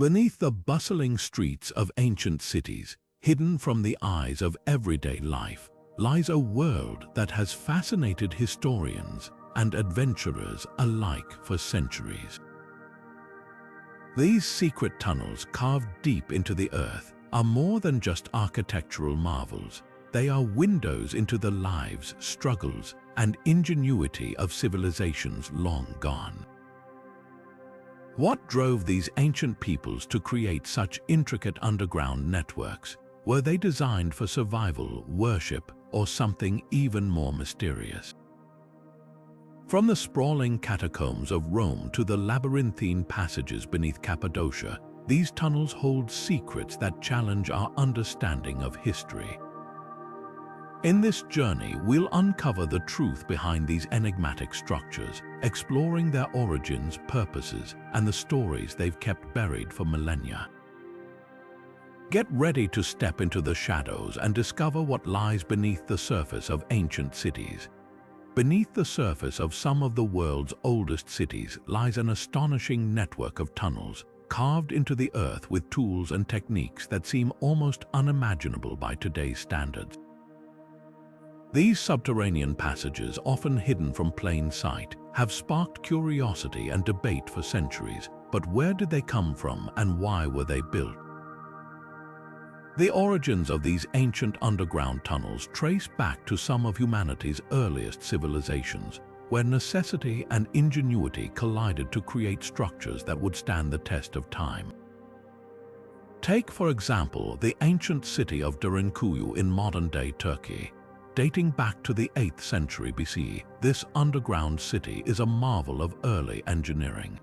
Beneath the bustling streets of ancient cities, hidden from the eyes of everyday life, lies a world that has fascinated historians and adventurers alike for centuries. These secret tunnels carved deep into the earth are more than just architectural marvels. They are windows into the lives, struggles, and ingenuity of civilizations long gone. What drove these ancient peoples to create such intricate underground networks? Were they designed for survival, worship, or something even more mysterious? From the sprawling catacombs of Rome to the labyrinthine passages beneath Cappadocia, these tunnels hold secrets that challenge our understanding of history. In this journey, we'll uncover the truth behind these enigmatic structures, exploring their origins, purposes, and the stories they've kept buried for millennia. Get ready to step into the shadows and discover what lies beneath the surface of ancient cities. Beneath the surface of some of the world's oldest cities lies an astonishing network of tunnels, carved into the earth with tools and techniques that seem almost unimaginable by today's standards. These subterranean passages, often hidden from plain sight, have sparked curiosity and debate for centuries. But where did they come from and why were they built? The origins of these ancient underground tunnels trace back to some of humanity's earliest civilizations, where necessity and ingenuity collided to create structures that would stand the test of time. Take, for example, the ancient city of Derinkuyu in modern-day Turkey. Dating back to the 8th century BC, this underground city is a marvel of early engineering.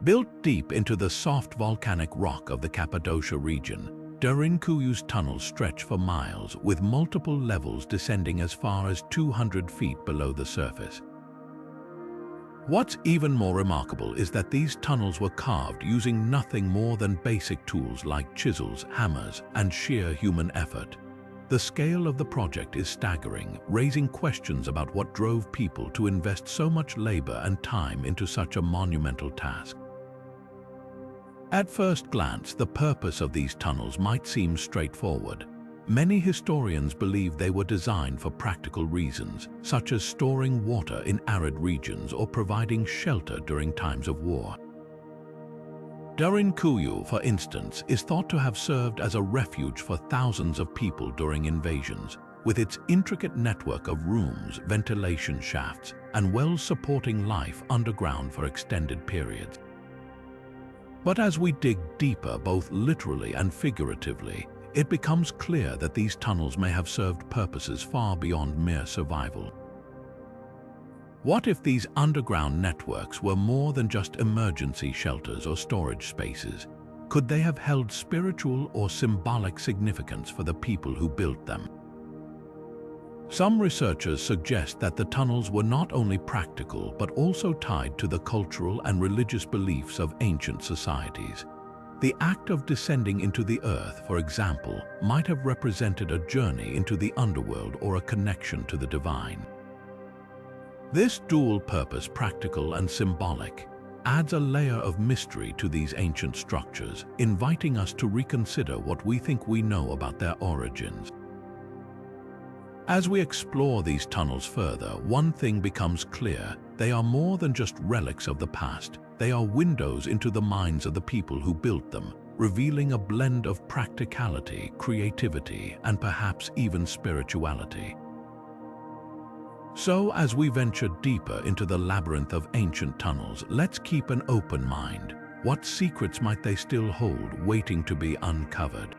Built deep into the soft volcanic rock of the Cappadocia region, Derinkuyu's tunnels stretch for miles, with multiple levels descending as far as 200 feet below the surface. What's even more remarkable is that these tunnels were carved using nothing more than basic tools like chisels, hammers, and sheer human effort. The scale of the project is staggering, raising questions about what drove people to invest so much labor and time into such a monumental task. At first glance, the purpose of these tunnels might seem straightforward. Many historians believe they were designed for practical reasons, such as storing water in arid regions or providing shelter during times of war. Derinkuyu, for instance, is thought to have served as a refuge for thousands of people during invasions, with its intricate network of rooms, ventilation shafts, and wells supporting life underground for extended periods. But as we dig deeper, both literally and figuratively, it becomes clear that these tunnels may have served purposes far beyond mere survival. What if these underground networks were more than just emergency shelters or storage spaces? Could they have held spiritual or symbolic significance for the people who built them? Some researchers suggest that the tunnels were not only practical but also tied to the cultural and religious beliefs of ancient societies. The act of descending into the earth, for example, might have represented a journey into the underworld or a connection to the divine. This dual purpose, practical and symbolic, adds a layer of mystery to these ancient structures, inviting us to reconsider what we think we know about their origins. As we explore these tunnels further, one thing becomes clear: they are more than just relics of the past. They are windows into the minds of the people who built them, revealing a blend of practicality, creativity, and perhaps even spirituality. So, as we venture deeper into the labyrinth of ancient tunnels, let's keep an open mind. What secrets might they still hold, waiting to be uncovered?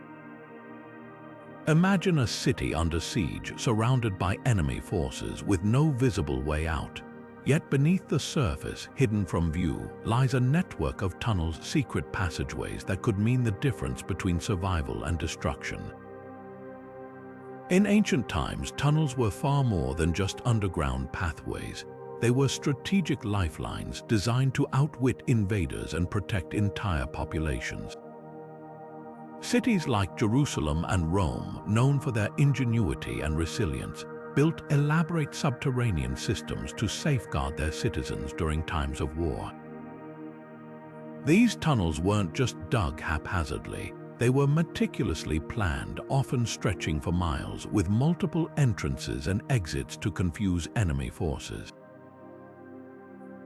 Imagine a city under siege, surrounded by enemy forces with no visible way out. Yet beneath the surface, hidden from view, lies a network of tunnels, secret passageways that could mean the difference between survival and destruction. In ancient times, tunnels were far more than just underground pathways. They were strategic lifelines designed to outwit invaders and protect entire populations. Cities like Jerusalem and Rome, known for their ingenuity and resilience, built elaborate subterranean systems to safeguard their citizens during times of war. These tunnels weren't just dug haphazardly. They were meticulously planned, often stretching for miles, with multiple entrances and exits to confuse enemy forces.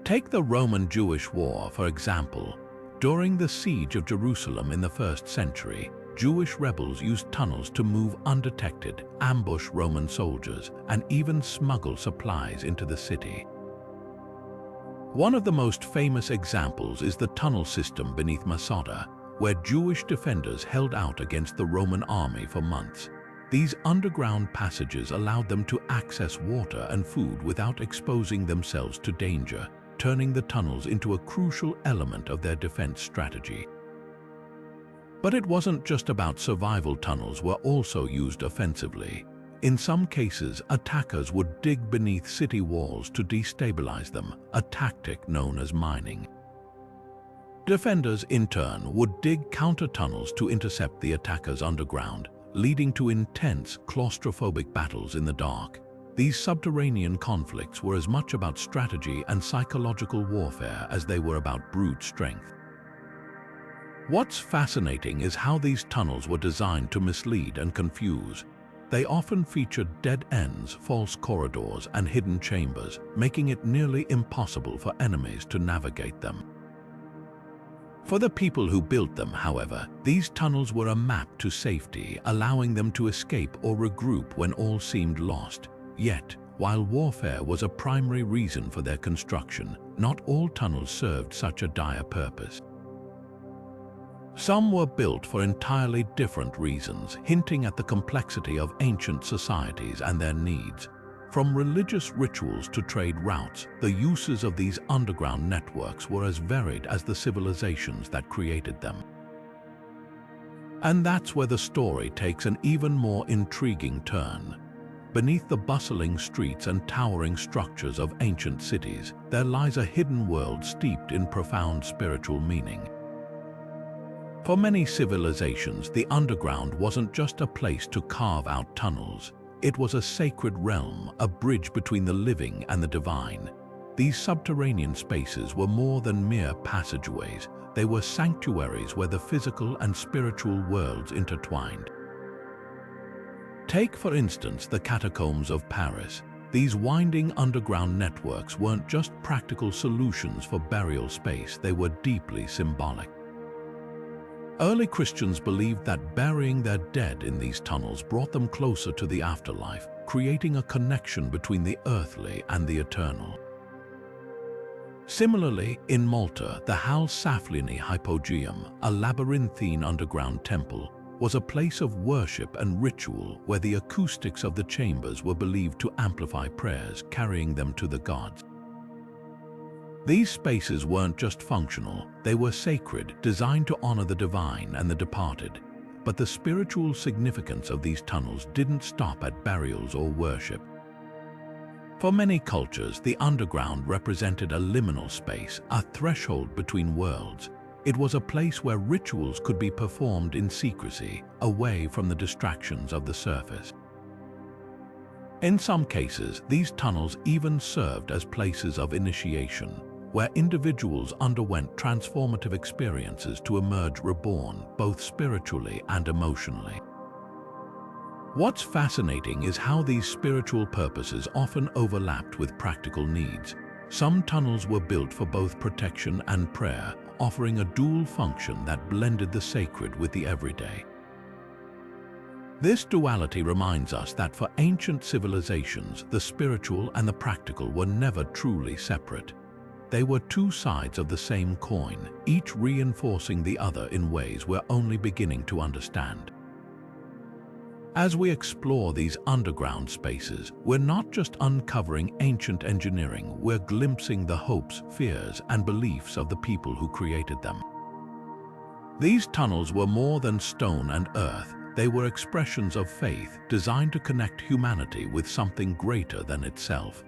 Take the Roman-Jewish War, for example. During the siege of Jerusalem in the 1st century, Jewish rebels used tunnels to move undetected, ambush Roman soldiers, and even smuggle supplies into the city. One of the most famous examples is the tunnel system beneath Masada, where Jewish defenders held out against the Roman army for months. These underground passages allowed them to access water and food without exposing themselves to danger, turning the tunnels into a crucial element of their defense strategy. But it wasn't just about survival. Tunnels were also used offensively. In some cases, attackers would dig beneath city walls to destabilize them, a tactic known as mining. Defenders, in turn, would dig counter-tunnels to intercept the attackers underground, leading to intense, claustrophobic battles in the dark. These subterranean conflicts were as much about strategy and psychological warfare as they were about brute strength. What's fascinating is how these tunnels were designed to mislead and confuse. They often featured dead ends, false corridors, and hidden chambers, making it nearly impossible for enemies to navigate them. For the people who built them, however, these tunnels were a map to safety, allowing them to escape or regroup when all seemed lost. Yet, while warfare was a primary reason for their construction, not all tunnels served such a dire purpose. Some were built for entirely different reasons, hinting at the complexity of ancient societies and their needs. From religious rituals to trade routes, the uses of these underground networks were as varied as the civilizations that created them. And that's where the story takes an even more intriguing turn. Beneath the bustling streets and towering structures of ancient cities, there lies a hidden world steeped in profound spiritual meaning. For many civilizations, the underground wasn't just a place to carve out tunnels. It was a sacred realm, a bridge between the living and the divine. These subterranean spaces were more than mere passageways. They were sanctuaries where the physical and spiritual worlds intertwined. Take, for instance, the catacombs of Paris. These winding underground networks weren't just practical solutions for burial space, they were deeply symbolic. Early Christians believed that burying their dead in these tunnels brought them closer to the afterlife, creating a connection between the earthly and the eternal. Similarly, in Malta, the Hal Saflieni Hypogeum, a labyrinthine underground temple, was a place of worship and ritual where the acoustics of the chambers were believed to amplify prayers, carrying them to the gods. These spaces weren't just functional, they were sacred, designed to honor the divine and the departed. But the spiritual significance of these tunnels didn't stop at burials or worship. For many cultures, the underground represented a liminal space, a threshold between worlds. It was a place where rituals could be performed in secrecy, away from the distractions of the surface. In some cases, these tunnels even served as places of initiation, where individuals underwent transformative experiences to emerge reborn, both spiritually and emotionally. What's fascinating is how these spiritual purposes often overlapped with practical needs. Some tunnels were built for both protection and prayer, offering a dual function that blended the sacred with the everyday. This duality reminds us that for ancient civilizations, the spiritual and the practical were never truly separate. They were two sides of the same coin, each reinforcing the other in ways we're only beginning to understand. As we explore these underground spaces, we're not just uncovering ancient engineering, we're glimpsing the hopes, fears, and beliefs of the people who created them. These tunnels were more than stone and earth. They were expressions of faith, designed to connect humanity with something greater than itself.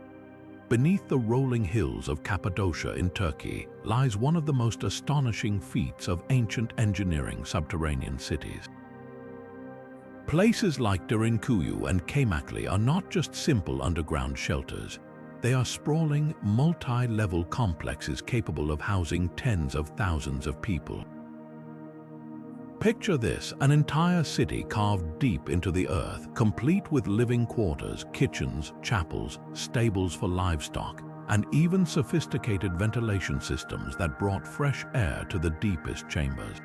Beneath the rolling hills of Cappadocia in Turkey lies one of the most astonishing feats of ancient engineering: subterranean cities. Places like Derinkuyu and Kanats are not just simple underground shelters. They are sprawling, multi-level complexes capable of housing tens of thousands of people. Picture this, an entire city carved deep into the earth, complete with living quarters, kitchens, chapels, stables for livestock, and even sophisticated ventilation systems that brought fresh air to the deepest chambers.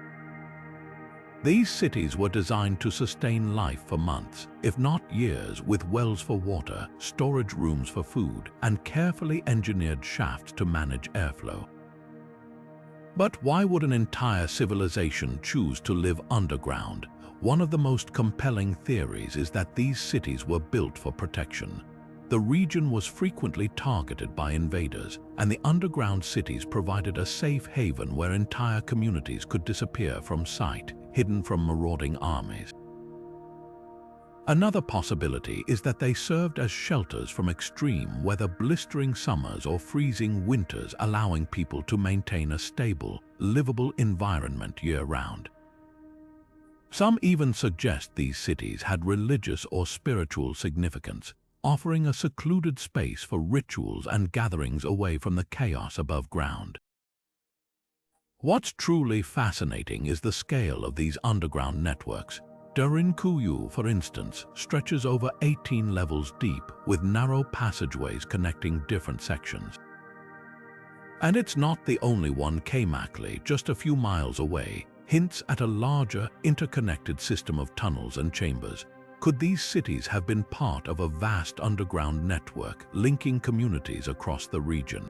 These cities were designed to sustain life for months, if not years, with wells for water, storage rooms for food, and carefully engineered shafts to manage airflow. But why would an entire civilization choose to live underground? One of the most compelling theories is that these cities were built for protection. The region was frequently targeted by invaders, and the underground cities provided a safe haven where entire communities could disappear from sight, hidden from marauding armies. Another possibility is that they served as shelters from extreme weather, blistering summers or freezing winters, allowing people to maintain a stable, livable environment year-round. Some even suggest these cities had religious or spiritual significance, offering a secluded space for rituals and gatherings away from the chaos above ground. What's truly fascinating is the scale of these underground networks. Derinkuyu, for instance, stretches over 18 levels deep, with narrow passageways connecting different sections. And it's not the only one. Kamakli, just a few miles away, hints at a larger, interconnected system of tunnels and chambers. Could these cities have been part of a vast underground network linking communities across the region?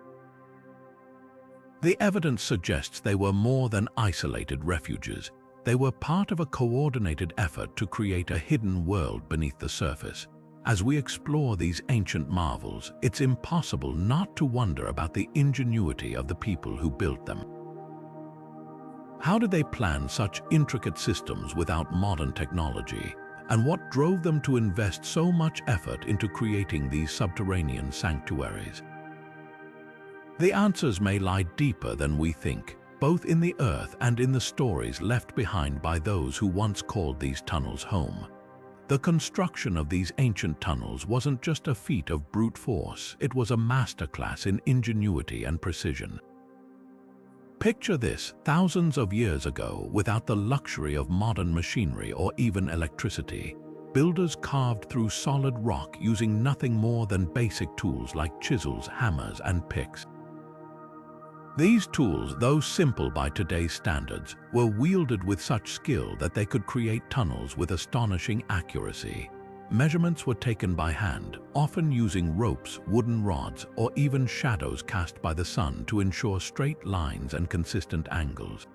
The evidence suggests they were more than isolated refuges. They were part of a coordinated effort to create a hidden world beneath the surface. As we explore these ancient marvels, it's impossible not to wonder about the ingenuity of the people who built them. How did they plan such intricate systems without modern technology? And what drove them to invest so much effort into creating these subterranean sanctuaries? The answers may lie deeper than we think, both in the earth and in the stories left behind by those who once called these tunnels home. The construction of these ancient tunnels wasn't just a feat of brute force, it was a masterclass in ingenuity and precision. Picture this, thousands of years ago, without the luxury of modern machinery or even electricity, builders carved through solid rock using nothing more than basic tools like chisels, hammers, and picks. These tools, though simple by today's standards, were wielded with such skill that they could create tunnels with astonishing accuracy. Measurements were taken by hand, often using ropes, wooden rods, or even shadows cast by the sun to ensure straight lines and consistent angles.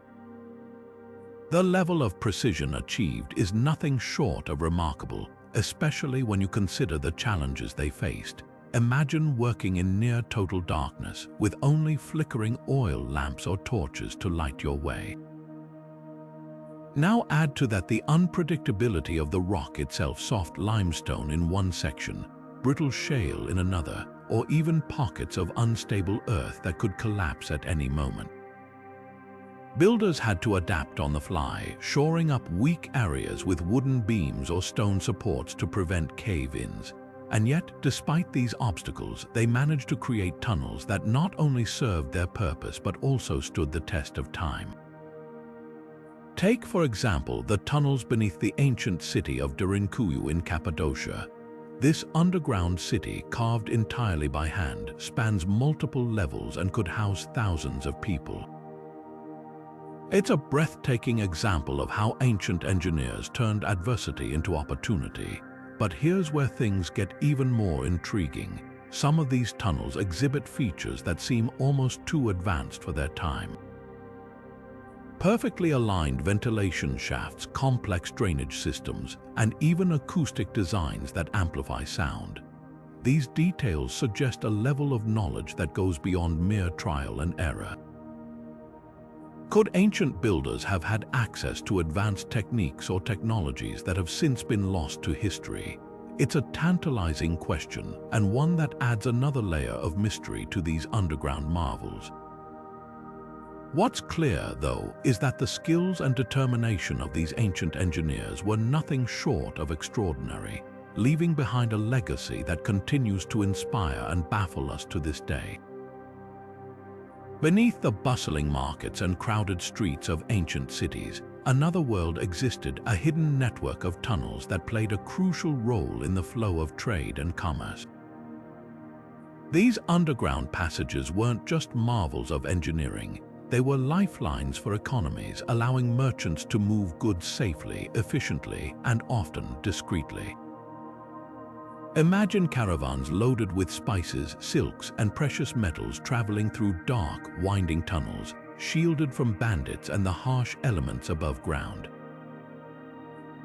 The level of precision achieved is nothing short of remarkable, especially when you consider the challenges they faced. Imagine working in near-total darkness with only flickering oil lamps or torches to light your way. Now add to that the unpredictability of the rock itself, soft limestone in one section, brittle shale in another, or even pockets of unstable earth that could collapse at any moment. Builders had to adapt on the fly, shoring up weak areas with wooden beams or stone supports to prevent cave-ins. And yet, despite these obstacles, they managed to create tunnels that not only served their purpose but also stood the test of time. Take, for example, the tunnels beneath the ancient city of Durinkuyu in Cappadocia. This underground city, carved entirely by hand, spans multiple levels and could house thousands of people. It's a breathtaking example of how ancient engineers turned adversity into opportunity. But here's where things get even more intriguing. Some of these tunnels exhibit features that seem almost too advanced for their time. Perfectly aligned ventilation shafts, complex drainage systems, and even acoustic designs that amplify sound. These details suggest a level of knowledge that goes beyond mere trial and error. Could ancient builders have had access to advanced techniques or technologies that have since been lost to history? It's a tantalizing question, and one that adds another layer of mystery to these underground marvels. What's clear, though, is that the skills and determination of these ancient engineers were nothing short of extraordinary. leaving behind a legacy that continues to inspire and baffle us to this day. Beneath the bustling markets and crowded streets of ancient cities, another world existed, a hidden network of tunnels that played a crucial role in the flow of trade and commerce. These underground passages weren't just marvels of engineering, they were lifelines for economies, allowing merchants to move goods safely, efficiently, and often discreetly. Imagine caravans loaded with spices, silks, and precious metals traveling through dark, winding tunnels, shielded from bandits and the harsh elements above ground.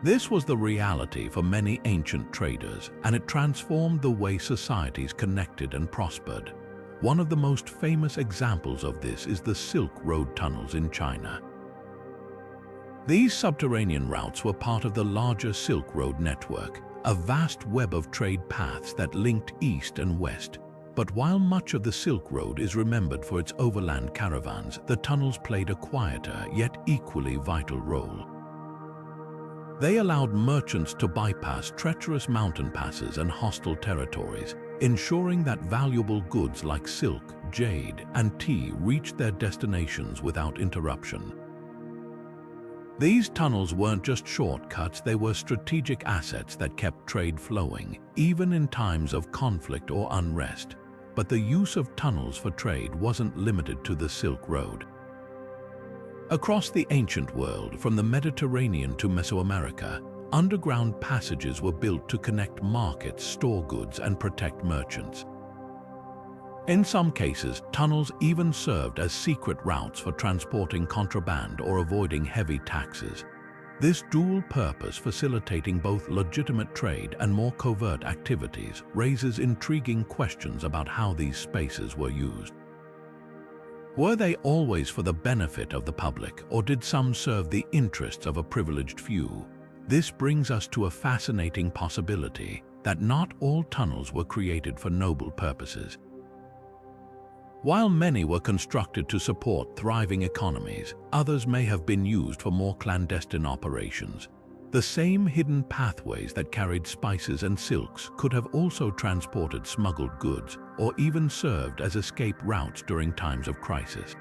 This was the reality for many ancient traders, and it transformed the way societies connected and prospered. One of the most famous examples of this is the Silk Road tunnels in China. These subterranean routes were part of the larger Silk Road network, a vast web of trade paths that linked east and west. But while much of the Silk Road is remembered for its overland caravans, the tunnels played a quieter yet equally vital role. They allowed merchants to bypass treacherous mountain passes and hostile territories, ensuring that valuable goods like silk, jade, and tea reached their destinations without interruption. These tunnels weren't just shortcuts, they were strategic assets that kept trade flowing, even in times of conflict or unrest. But the use of tunnels for trade wasn't limited to the Silk Road. Across the ancient world, from the Mediterranean to Mesoamerica, underground passages were built to connect markets, store goods, and protect merchants. In some cases, tunnels even served as secret routes for transporting contraband or avoiding heavy taxes. This dual purpose, facilitating both legitimate trade and more covert activities, raises intriguing questions about how these spaces were used. Were they always for the benefit of the public, or did some serve the interests of a privileged few? This brings us to a fascinating possibility that not all tunnels were created for noble purposes. While many were constructed to support thriving economies, others may have been used for more clandestine operations. The same hidden pathways that carried spices and silks could have also transported smuggled goods, or even served as escape routes during times of crisis.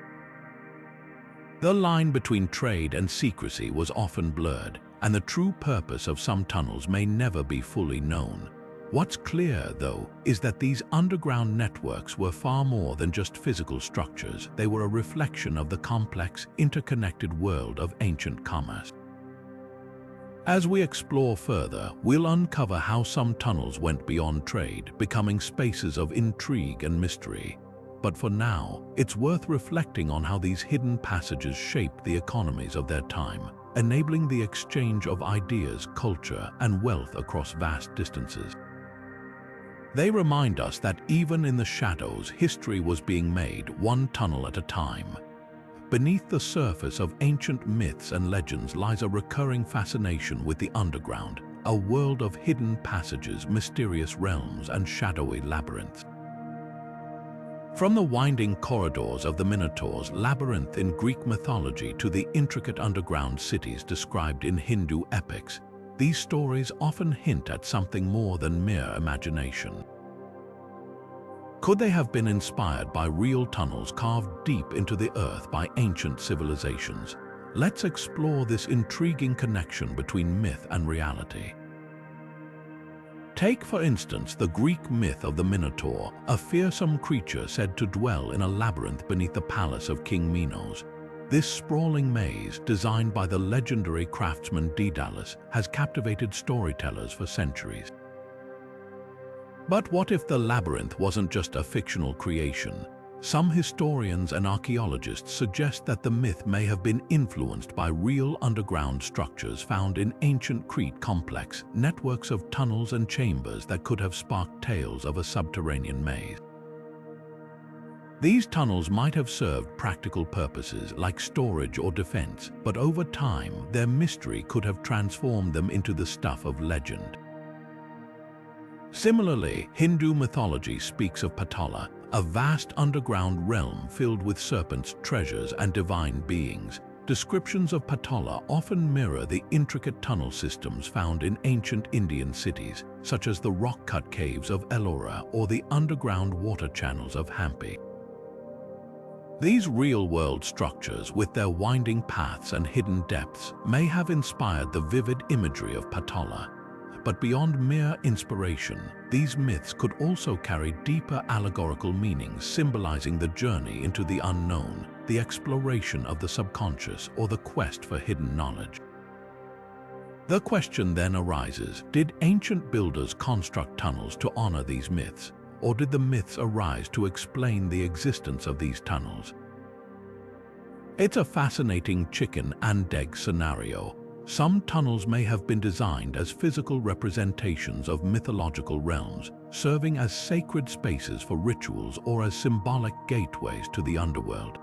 The line between trade and secrecy was often blurred, and the true purpose of some tunnels may never be fully known. What's clear, though, is that these underground networks were far more than just physical structures. They were a reflection of the complex, interconnected world of ancient commerce. As we explore further, we'll uncover how some tunnels went beyond trade, becoming spaces of intrigue and mystery. But for now, it's worth reflecting on how these hidden passages shaped the economies of their time, enabling the exchange of ideas, culture, and wealth across vast distances. They remind us that even in the shadows, history was being made, one tunnel at a time. Beneath the surface of ancient myths and legends lies a recurring fascination with the underground, a world of hidden passages, mysterious realms, and shadowy labyrinths. From the winding corridors of the Minotaur's labyrinth in Greek mythology to the intricate underground cities described in Hindu epics, these stories often hint at something more than mere imagination. Could they have been inspired by real tunnels carved deep into the earth by ancient civilizations? Let's explore this intriguing connection between myth and reality. Take, for instance, the Greek myth of the Minotaur, a fearsome creature said to dwell in a labyrinth beneath the palace of King Minos. This sprawling maze, designed by the legendary craftsman Daedalus, has captivated storytellers for centuries. But what if the labyrinth wasn't just a fictional creation? Some historians and archaeologists suggest that the myth may have been influenced by real underground structures found in ancient Crete, complex networks of tunnels and chambers that could have sparked tales of a subterranean maze. These tunnels might have served practical purposes like storage or defense, but over time, their mystery could have transformed them into the stuff of legend. Similarly, Hindu mythology speaks of Patala, a vast underground realm filled with serpents, treasures, and divine beings. Descriptions of Patala often mirror the intricate tunnel systems found in ancient Indian cities, such as the rock-cut caves of Ellora or the underground water channels of Hampi. These real-world structures, with their winding paths and hidden depths, may have inspired the vivid imagery of Patala. But beyond mere inspiration, these myths could also carry deeper allegorical meanings symbolizing the journey into the unknown, the exploration of the subconscious, or the quest for hidden knowledge. The question then arises, did ancient builders construct tunnels to honor these myths, or did the myths arise to explain the existence of these tunnels? It's a fascinating chicken and egg scenario. Some tunnels may have been designed as physical representations of mythological realms, serving as sacred spaces for rituals or as symbolic gateways to the underworld.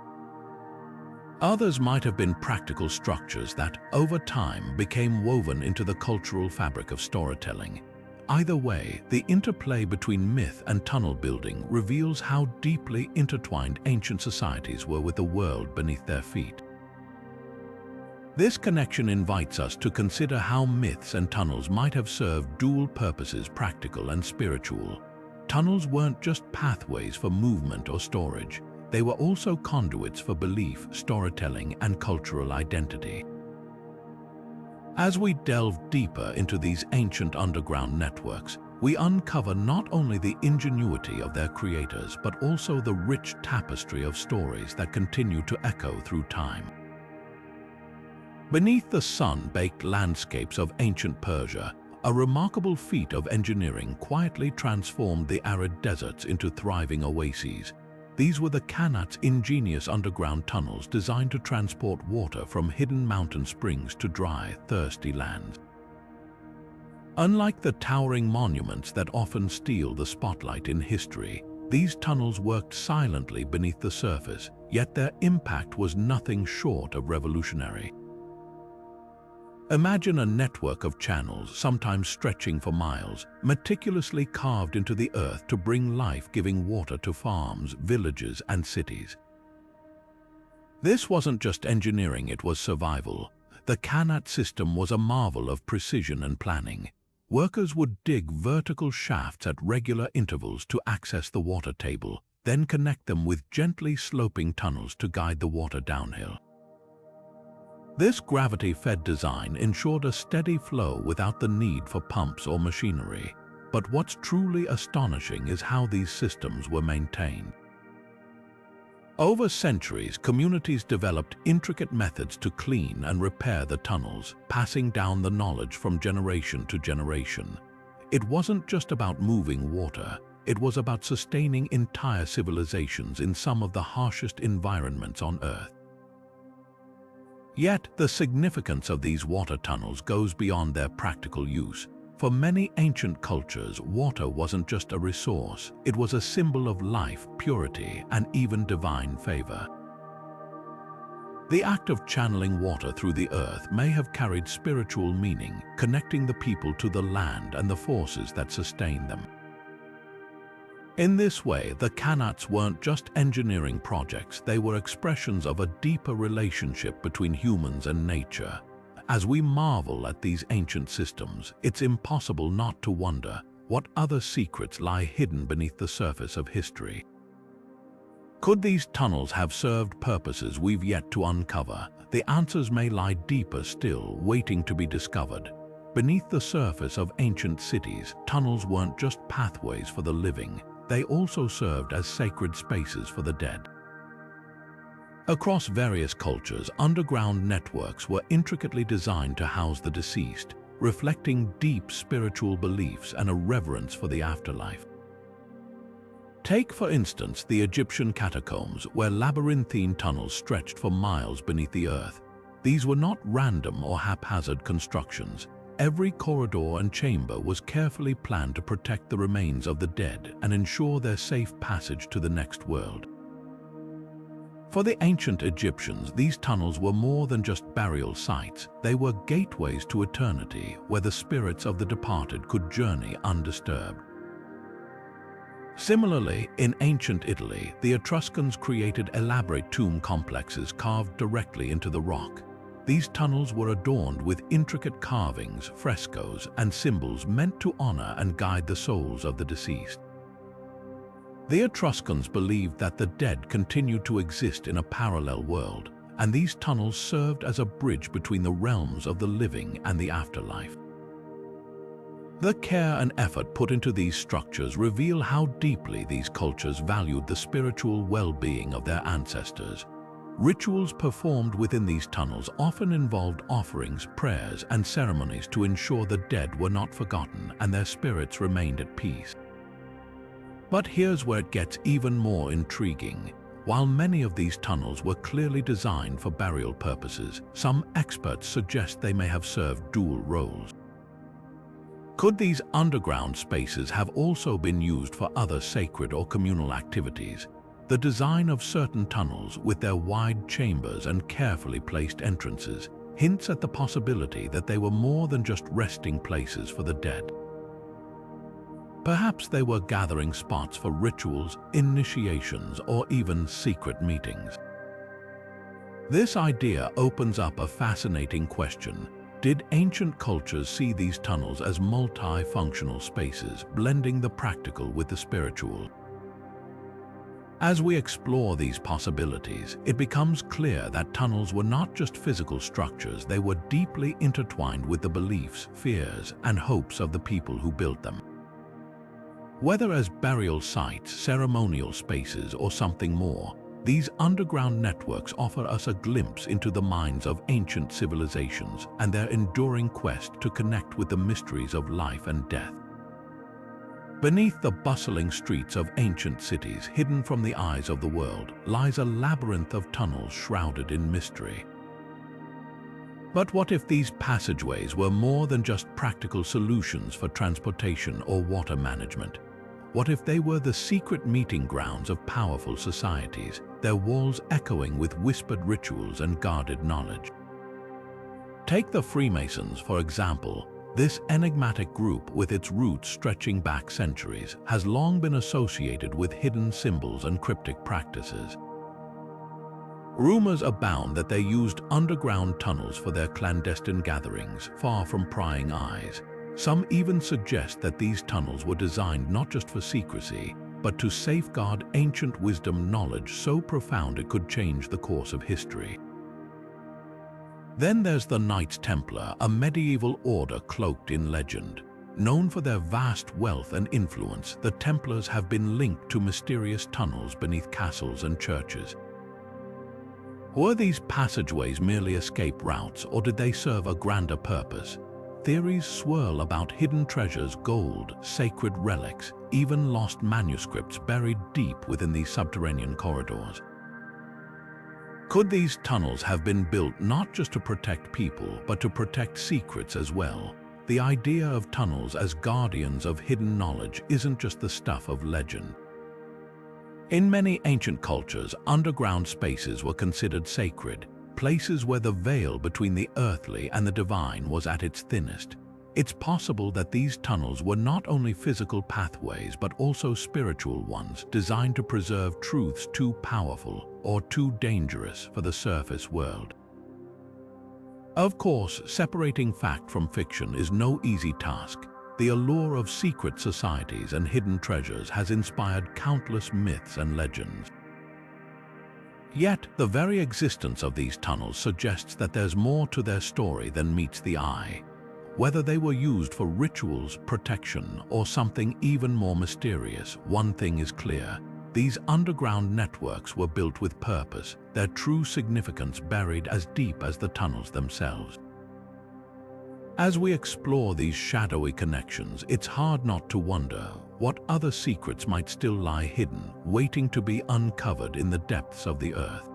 Others might have been practical structures that, over time, became woven into the cultural fabric of storytelling. Either way, the interplay between myth and tunnel building reveals how deeply intertwined ancient societies were with the world beneath their feet. This connection invites us to consider how myths and tunnels might have served dual purposes, practical and spiritual. Tunnels weren't just pathways for movement or storage. They were also conduits for belief, storytelling, and cultural identity. As we delve deeper into these ancient underground networks, we uncover not only the ingenuity of their creators, but also the rich tapestry of stories that continue to echo through time. Beneath the sun-baked landscapes of ancient Persia, a remarkable feat of engineering quietly transformed the arid deserts into thriving oases. These were the Kanats' ingenious underground tunnels designed to transport water from hidden mountain springs to dry, thirsty lands. Unlike the towering monuments that often steal the spotlight in history, these tunnels worked silently beneath the surface, yet their impact was nothing short of revolutionary. Imagine a network of channels, sometimes stretching for miles, meticulously carved into the earth to bring life-giving water to farms, villages, and cities. This wasn't just engineering, it was survival. The Kanat system was a marvel of precision and planning. Workers would dig vertical shafts at regular intervals to access the water table, then connect them with gently sloping tunnels to guide the water downhill. This gravity-fed design ensured a steady flow without the need for pumps or machinery. But what's truly astonishing is how these systems were maintained. Over centuries, communities developed intricate methods to clean and repair the tunnels, passing down the knowledge from generation to generation. It wasn't just about moving water, it was about sustaining entire civilizations in some of the harshest environments on Earth. Yet, the significance of these water tunnels goes beyond their practical use. For many ancient cultures, water wasn't just a resource, it was a symbol of life, purity, and even divine favor. The act of channeling water through the earth may have carried spiritual meaning, connecting the people to the land and the forces that sustain them. In this way, the Kanats weren't just engineering projects, they were expressions of a deeper relationship between humans and nature. As we marvel at these ancient systems, it's impossible not to wonder what other secrets lie hidden beneath the surface of history. Could these tunnels have served purposes we've yet to uncover? The answers may lie deeper still, waiting to be discovered. Beneath the surface of ancient cities, tunnels weren't just pathways for the living. They also served as sacred spaces for the dead. Across various cultures, underground networks were intricately designed to house the deceased, reflecting deep spiritual beliefs and a reverence for the afterlife. Take, for instance, the Egyptian catacombs, where labyrinthine tunnels stretched for miles beneath the earth. These were not random or haphazard constructions. Every corridor and chamber was carefully planned to protect the remains of the dead and ensure their safe passage to the next world. For the ancient Egyptians, these tunnels were more than just burial sites. They were gateways to eternity, where the spirits of the departed could journey undisturbed. Similarly, in ancient Italy, the Etruscans created elaborate tomb complexes carved directly into the rock. These tunnels were adorned with intricate carvings, frescoes, and symbols meant to honor and guide the souls of the deceased. The Etruscans believed that the dead continued to exist in a parallel world, and these tunnels served as a bridge between the realms of the living and the afterlife. The care and effort put into these structures reveal how deeply these cultures valued the spiritual well-being of their ancestors. Rituals performed within these tunnels often involved offerings, prayers, and ceremonies to ensure the dead were not forgotten and their spirits remained at peace. But here's where it gets even more intriguing. While many of these tunnels were clearly designed for burial purposes, some experts suggest they may have served dual roles. Could these underground spaces have also been used for other sacred or communal activities? The design of certain tunnels, with their wide chambers and carefully placed entrances, hints at the possibility that they were more than just resting places for the dead. Perhaps they were gathering spots for rituals, initiations, or even secret meetings. This idea opens up a fascinating question. Did ancient cultures see these tunnels as multi-functional spaces, blending the practical with the spiritual? As we explore these possibilities, it becomes clear that tunnels were not just physical structures, they were deeply intertwined with the beliefs, fears, and hopes of the people who built them. Whether as burial sites, ceremonial spaces, or something more, these underground networks offer us a glimpse into the minds of ancient civilizations and their enduring quest to connect with the mysteries of life and death. Beneath the bustling streets of ancient cities, hidden from the eyes of the world, lies a labyrinth of tunnels shrouded in mystery. But what if these passageways were more than just practical solutions for transportation or water management? What if they were the secret meeting grounds of powerful societies, their walls echoing with whispered rituals and guarded knowledge? Take the Freemasons, for example. This enigmatic group, with its roots stretching back centuries, has long been associated with hidden symbols and cryptic practices. Rumors abound that they used underground tunnels for their clandestine gatherings, far from prying eyes. Some even suggest that these tunnels were designed not just for secrecy, but to safeguard ancient wisdom, knowledge so profound it could change the course of history. Then there's the Knights Templar, a medieval order cloaked in legend. Known for their vast wealth and influence, the Templars have been linked to mysterious tunnels beneath castles and churches. Were these passageways merely escape routes, or did they serve a grander purpose? Theories swirl about hidden treasures, gold, sacred relics, even lost manuscripts buried deep within these subterranean corridors. Could these tunnels have been built not just to protect people, but to protect secrets as well? The idea of tunnels as guardians of hidden knowledge isn't just the stuff of legend. In many ancient cultures, underground spaces were considered sacred, places where the veil between the earthly and the divine was at its thinnest. It's possible that these tunnels were not only physical pathways but also spiritual ones, designed to preserve truths too powerful or too dangerous for the surface world. Of course, separating fact from fiction is no easy task. The allure of secret societies and hidden treasures has inspired countless myths and legends. Yet, the very existence of these tunnels suggests that there's more to their story than meets the eye. Whether they were used for rituals, protection, or something even more mysterious, one thing is clear. These underground networks were built with purpose, their true significance buried as deep as the tunnels themselves. As we explore these shadowy connections, it's hard not to wonder what other secrets might still lie hidden, waiting to be uncovered in the depths of the earth.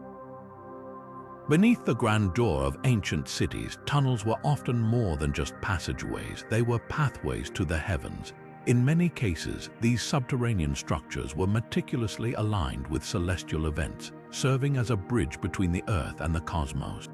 Beneath the grandeur of ancient cities, tunnels were often more than just passageways. They were pathways to the heavens. In many cases, these subterranean structures were meticulously aligned with celestial events, serving as a bridge between the earth and the cosmos.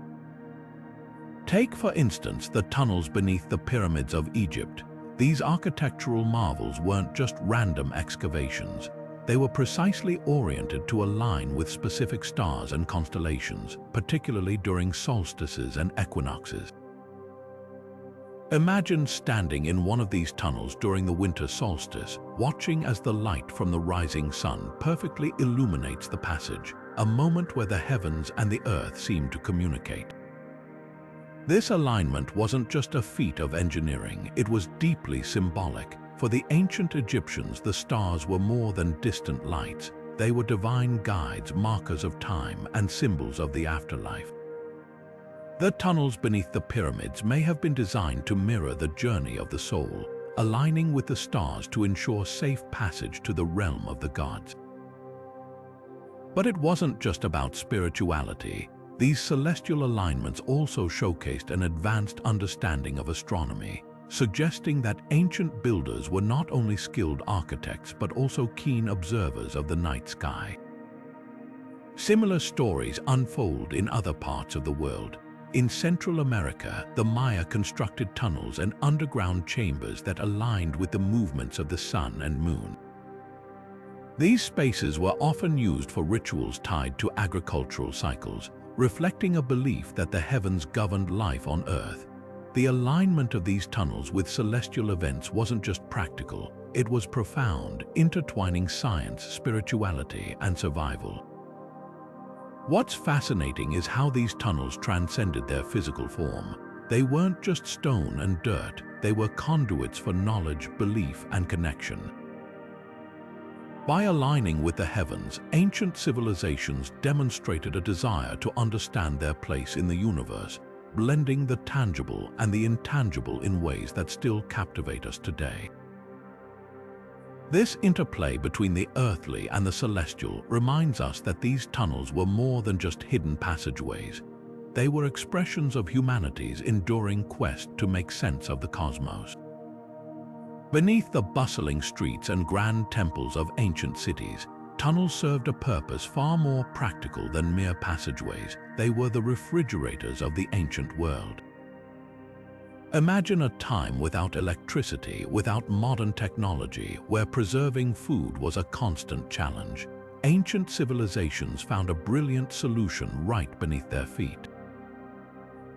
Take, for instance, the tunnels beneath the pyramids of Egypt. These architectural marvels weren't just random excavations. They were precisely oriented to align with specific stars and constellations, particularly during solstices and equinoxes. Imagine standing in one of these tunnels during the winter solstice, watching as the light from the rising sun perfectly illuminates the passage, a moment where the heavens and the earth seem to communicate. This alignment wasn't just a feat of engineering, it was deeply symbolic. For the ancient Egyptians, the stars were more than distant lights. They were divine guides, markers of time, and symbols of the afterlife. The tunnels beneath the pyramids may have been designed to mirror the journey of the soul, aligning with the stars to ensure safe passage to the realm of the gods. But it wasn't just about spirituality. These celestial alignments also showcased an advanced understanding of astronomy, suggesting that ancient builders were not only skilled architects but also keen observers of the night sky. Similar stories unfold in other parts of the world. In Central America, the Maya constructed tunnels and underground chambers that aligned with the movements of the sun and moon. These spaces were often used for rituals tied to agricultural cycles, reflecting a belief that the heavens governed life on Earth. The alignment of these tunnels with celestial events wasn't just practical, it was profound, intertwining science, spirituality, and survival. What's fascinating is how these tunnels transcended their physical form. They weren't just stone and dirt, they were conduits for knowledge, belief, and connection. By aligning with the heavens, ancient civilizations demonstrated a desire to understand their place in the universe, blending the tangible and the intangible in ways that still captivate us today. This interplay between the earthly and the celestial reminds us that these tunnels were more than just hidden passageways. They were expressions of humanity's enduring quest to make sense of the cosmos. Beneath the bustling streets and grand temples of ancient cities, tunnels served a purpose far more practical than mere passageways. They were the refrigerators of the ancient world. Imagine a time without electricity, without modern technology, where preserving food was a constant challenge. Ancient civilizations found a brilliant solution right beneath their feet.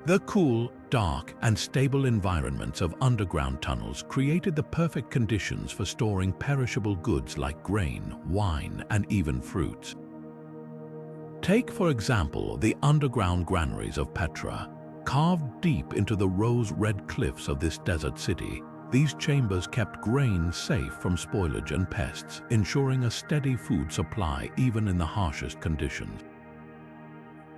The cool, dark, and stable environments of underground tunnels created the perfect conditions for storing perishable goods like grain, wine, and even fruits. Take, for example, the underground granaries of Petra. Carved deep into the rose-red cliffs of this desert city, these chambers kept grain safe from spoilage and pests, ensuring a steady food supply even in the harshest conditions.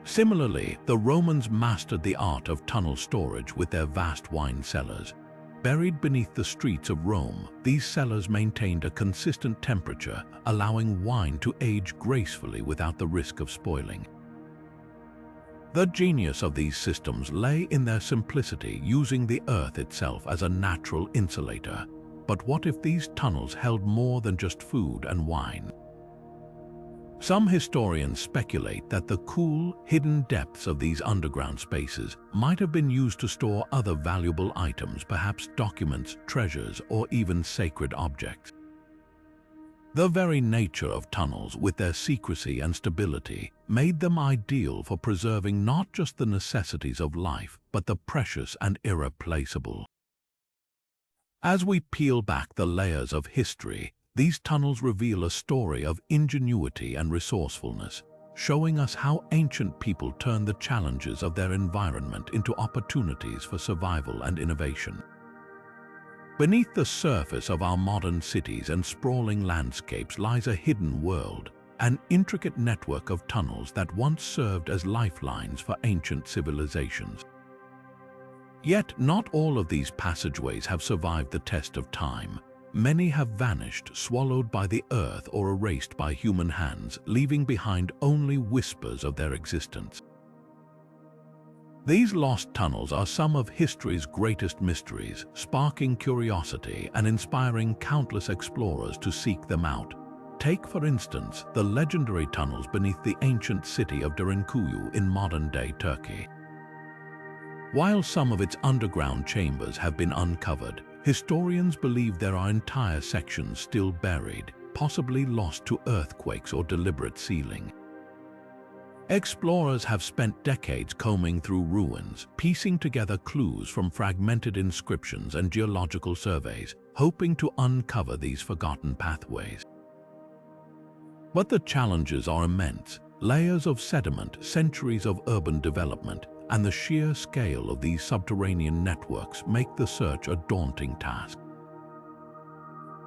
Similarly, the Romans mastered the art of tunnel storage with their vast wine cellars. Buried beneath the streets of Rome, these cellars maintained a consistent temperature, allowing wine to age gracefully without the risk of spoiling. The genius of these systems lay in their simplicity, using the earth itself as a natural insulator. But what if these tunnels held more than just food and wine? Some historians speculate that the cool, hidden depths of these underground spaces might have been used to store other valuable items, perhaps documents, treasures, or even sacred objects. The very nature of tunnels, with their secrecy and stability, made them ideal for preserving not just the necessities of life, but the precious and irreplaceable. As we peel back the layers of history, these tunnels reveal a story of ingenuity and resourcefulness, showing us how ancient people turned the challenges of their environment into opportunities for survival and innovation. Beneath the surface of our modern cities and sprawling landscapes lies a hidden world, an intricate network of tunnels that once served as lifelines for ancient civilizations. Yet not all of these passageways have survived the test of time. Many have vanished, swallowed by the earth or erased by human hands, leaving behind only whispers of their existence. These lost tunnels are some of history's greatest mysteries, sparking curiosity and inspiring countless explorers to seek them out. Take, for instance, the legendary tunnels beneath the ancient city of Derinkuyu in modern-day Turkey. While some of its underground chambers have been uncovered, Historians believe there are entire sections still buried, possibly lost to earthquakes or deliberate sealing. Explorers have spent decades combing through ruins, piecing together clues from fragmented inscriptions and geological surveys, hoping to uncover these forgotten pathways. But the challenges are immense. Layers of sediment, centuries of urban development, and the sheer scale of these subterranean networks make the search a daunting task.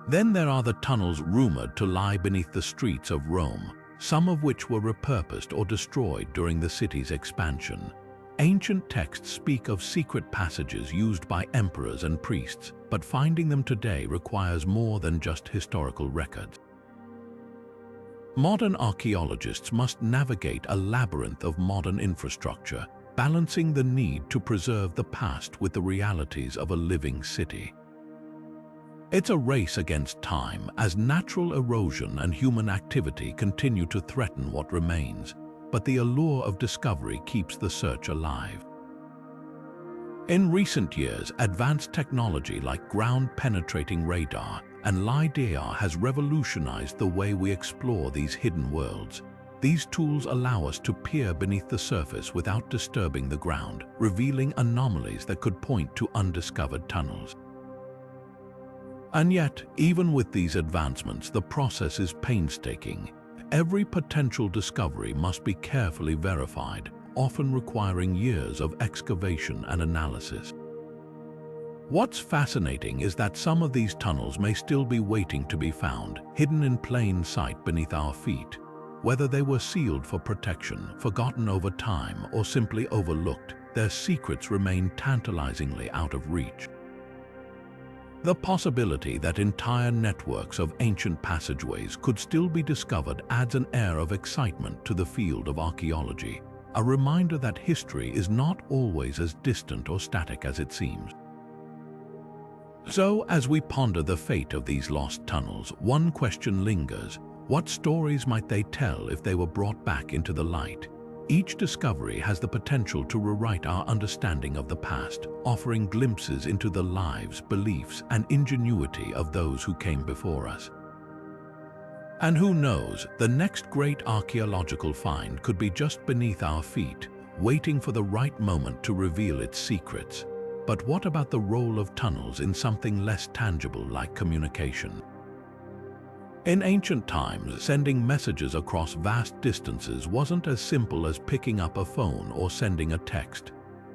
Then there are the tunnels rumored to lie beneath the streets of Rome, some of which were repurposed or destroyed during the city's expansion. Ancient texts speak of secret passages used by emperors and priests, but finding them today requires more than just historical records. Modern archaeologists must navigate a labyrinth of modern infrastructure, balancing the need to preserve the past with the realities of a living city. It's a race against time as natural erosion and human activity continue to threaten what remains, but the allure of discovery keeps the search alive. In recent years, advanced technology like ground-penetrating radar and LiDAR has revolutionized the way we explore these hidden worlds. These tools allow us to peer beneath the surface without disturbing the ground, revealing anomalies that could point to undiscovered tunnels. And yet, even with these advancements, the process is painstaking. Every potential discovery must be carefully verified, often requiring years of excavation and analysis. What's fascinating is that some of these tunnels may still be waiting to be found, hidden in plain sight beneath our feet. Whether they were sealed for protection, forgotten over time, or simply overlooked, their secrets remain tantalizingly out of reach. The possibility that entire networks of ancient passageways could still be discovered adds an air of excitement to the field of archaeology, a reminder that history is not always as distant or static as it seems. So, as we ponder the fate of these lost tunnels, one question lingers: what stories might they tell if they were brought back into the light? Each discovery has the potential to rewrite our understanding of the past, offering glimpses into the lives, beliefs, and ingenuity of those who came before us. And who knows, the next great archaeological find could be just beneath our feet, waiting for the right moment to reveal its secrets. But what about the role of tunnels in something less tangible like communication? In ancient times, sending messages across vast distances wasn't as simple as picking up a phone or sending a text.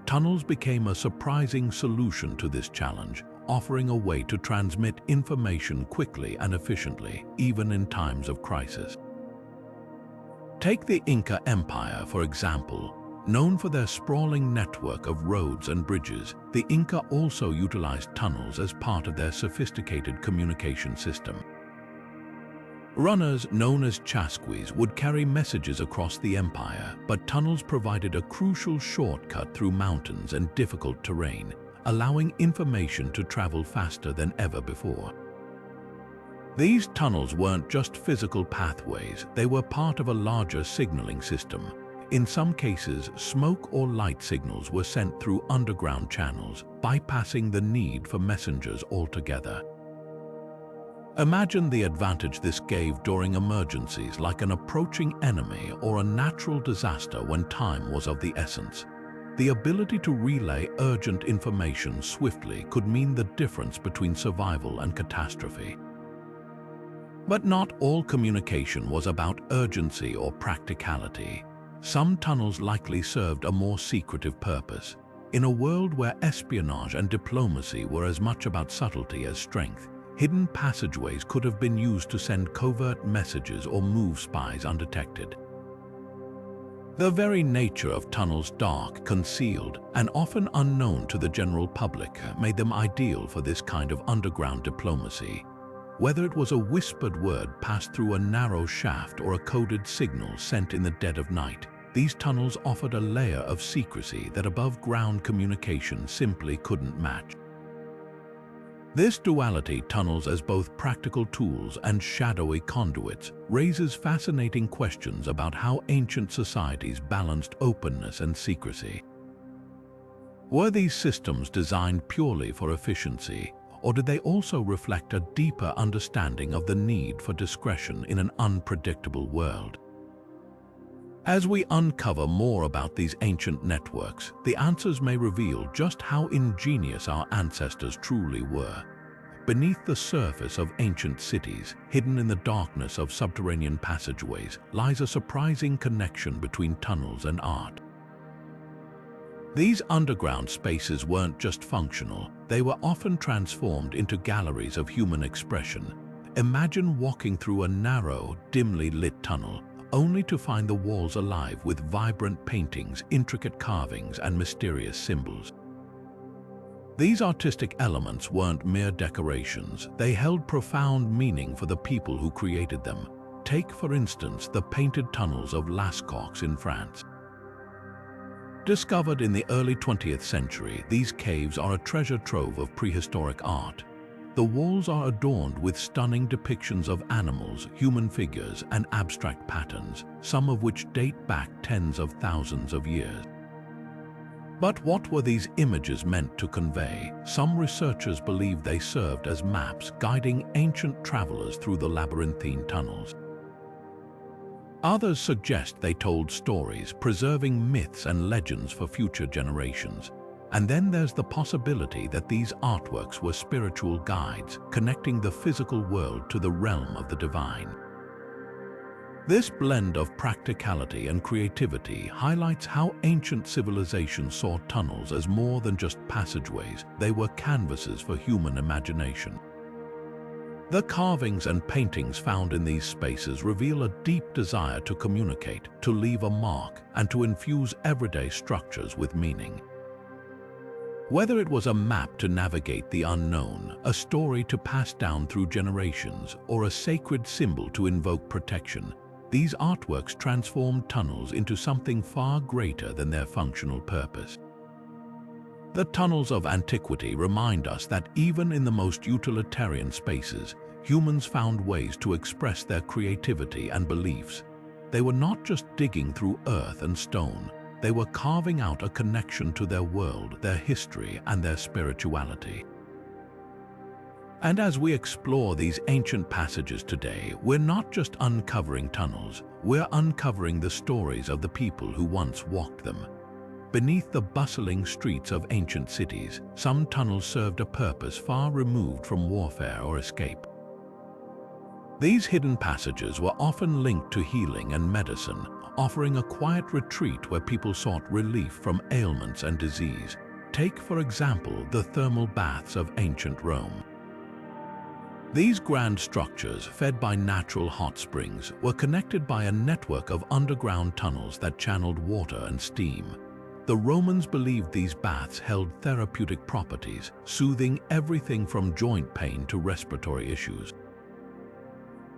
Tunnels became a surprising solution to this challenge, offering a way to transmit information quickly and efficiently, even in times of crisis. Take the Inca Empire, for example. Known for their sprawling network of roads and bridges, the Inca also utilized tunnels as part of their sophisticated communication system. Runners, known as chasquis, would carry messages across the empire, but tunnels provided a crucial shortcut through mountains and difficult terrain, allowing information to travel faster than ever before. These tunnels weren't just physical pathways, they were part of a larger signaling system. In some cases, smoke or light signals were sent through underground channels, bypassing the need for messengers altogether. Imagine the advantage this gave during emergencies like an approaching enemy or a natural disaster when time was of the essence. The ability to relay urgent information swiftly could mean the difference between survival and catastrophe. But not all communication was about urgency or practicality. Some tunnels likely served a more secretive purpose. In a world where espionage and diplomacy were as much about subtlety as strength, hidden passageways could have been used to send covert messages or move spies undetected. The very nature of tunnels, dark, concealed, and often unknown to the general public, made them ideal for this kind of underground diplomacy. Whether it was a whispered word passed through a narrow shaft or a coded signal sent in the dead of night, these tunnels offered a layer of secrecy that above-ground communication simply couldn't match. This duality, tunnels as both practical tools and shadowy conduits, raises fascinating questions about how ancient societies balanced openness and secrecy. Were these systems designed purely for efficiency, or did they also reflect a deeper understanding of the need for discretion in an unpredictable world? As we uncover more about these ancient networks, the answers may reveal just how ingenious our ancestors truly were. Beneath the surface of ancient cities, hidden in the darkness of subterranean passageways, lies a surprising connection between tunnels and art. These underground spaces weren't just functional, they were often transformed into galleries of human expression. Imagine walking through a narrow, dimly lit tunnel, only to find the walls alive with vibrant paintings, intricate carvings, and mysterious symbols. These artistic elements weren't mere decorations, they held profound meaning for the people who created them. Take, for instance, the painted tunnels of Lascaux in France. Discovered in the early 20th century, these caves are a treasure trove of prehistoric art. The walls are adorned with stunning depictions of animals, human figures, and abstract patterns, some of which date back tens of thousands of years. But what were these images meant to convey? Some researchers believe they served as maps guiding ancient travelers through the labyrinthine tunnels. Others suggest they told stories, preserving myths and legends for future generations. And then there's the possibility that these artworks were spiritual guides, connecting the physical world to the realm of the divine. This blend of practicality and creativity highlights how ancient civilizations saw tunnels as more than just passageways, they were canvases for human imagination. The carvings and paintings found in these spaces reveal a deep desire to communicate, to leave a mark, and to infuse everyday structures with meaning. Whether it was a map to navigate the unknown, a story to pass down through generations, or a sacred symbol to invoke protection, these artworks transformed tunnels into something far greater than their functional purpose. The tunnels of antiquity remind us that even in the most utilitarian spaces, humans found ways to express their creativity and beliefs. They were not just digging through earth and stone, they were carving out a connection to their world, their history, and their spirituality. And as we explore these ancient passages today, we're not just uncovering tunnels, we're uncovering the stories of the people who once walked them. Beneath the bustling streets of ancient cities, some tunnels served a purpose far removed from warfare or escape. These hidden passages were often linked to healing and medicine, offering a quiet retreat where people sought relief from ailments and disease. Take, for example, the thermal baths of ancient Rome. These grand structures, fed by natural hot springs, were connected by a network of underground tunnels that channeled water and steam. The Romans believed these baths held therapeutic properties, soothing everything from joint pain to respiratory issues.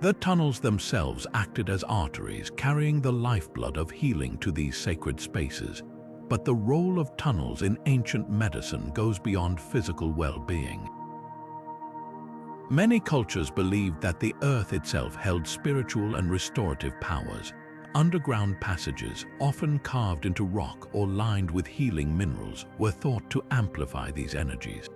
The tunnels themselves acted as arteries, carrying the lifeblood of healing to these sacred spaces. But the role of tunnels in ancient medicine goes beyond physical well-being. Many cultures believed that the earth itself held spiritual and restorative powers. Underground passages, often carved into rock or lined with healing minerals, were thought to amplify these energies.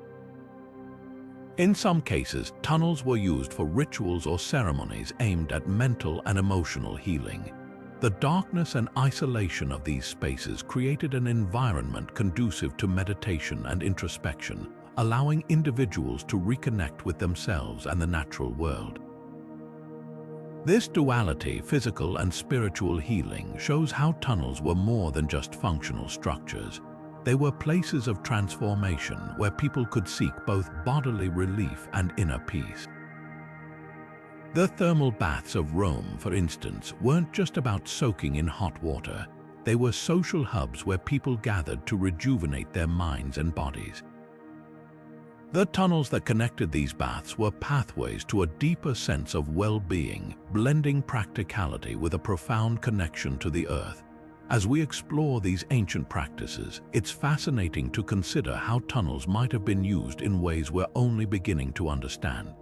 In some cases, tunnels were used for rituals or ceremonies aimed at mental and emotional healing. The darkness and isolation of these spaces created an environment conducive to meditation and introspection, allowing individuals to reconnect with themselves and the natural world. This duality, physical and spiritual healing, shows how tunnels were more than just functional structures. They were places of transformation where people could seek both bodily relief and inner peace. The thermal baths of Rome, for instance, weren't just about soaking in hot water. They were social hubs where people gathered to rejuvenate their minds and bodies. The tunnels that connected these baths were pathways to a deeper sense of well-being, blending practicality with a profound connection to the earth. As we explore these ancient practices, it's fascinating to consider how tunnels might have been used in ways we're only beginning to understand.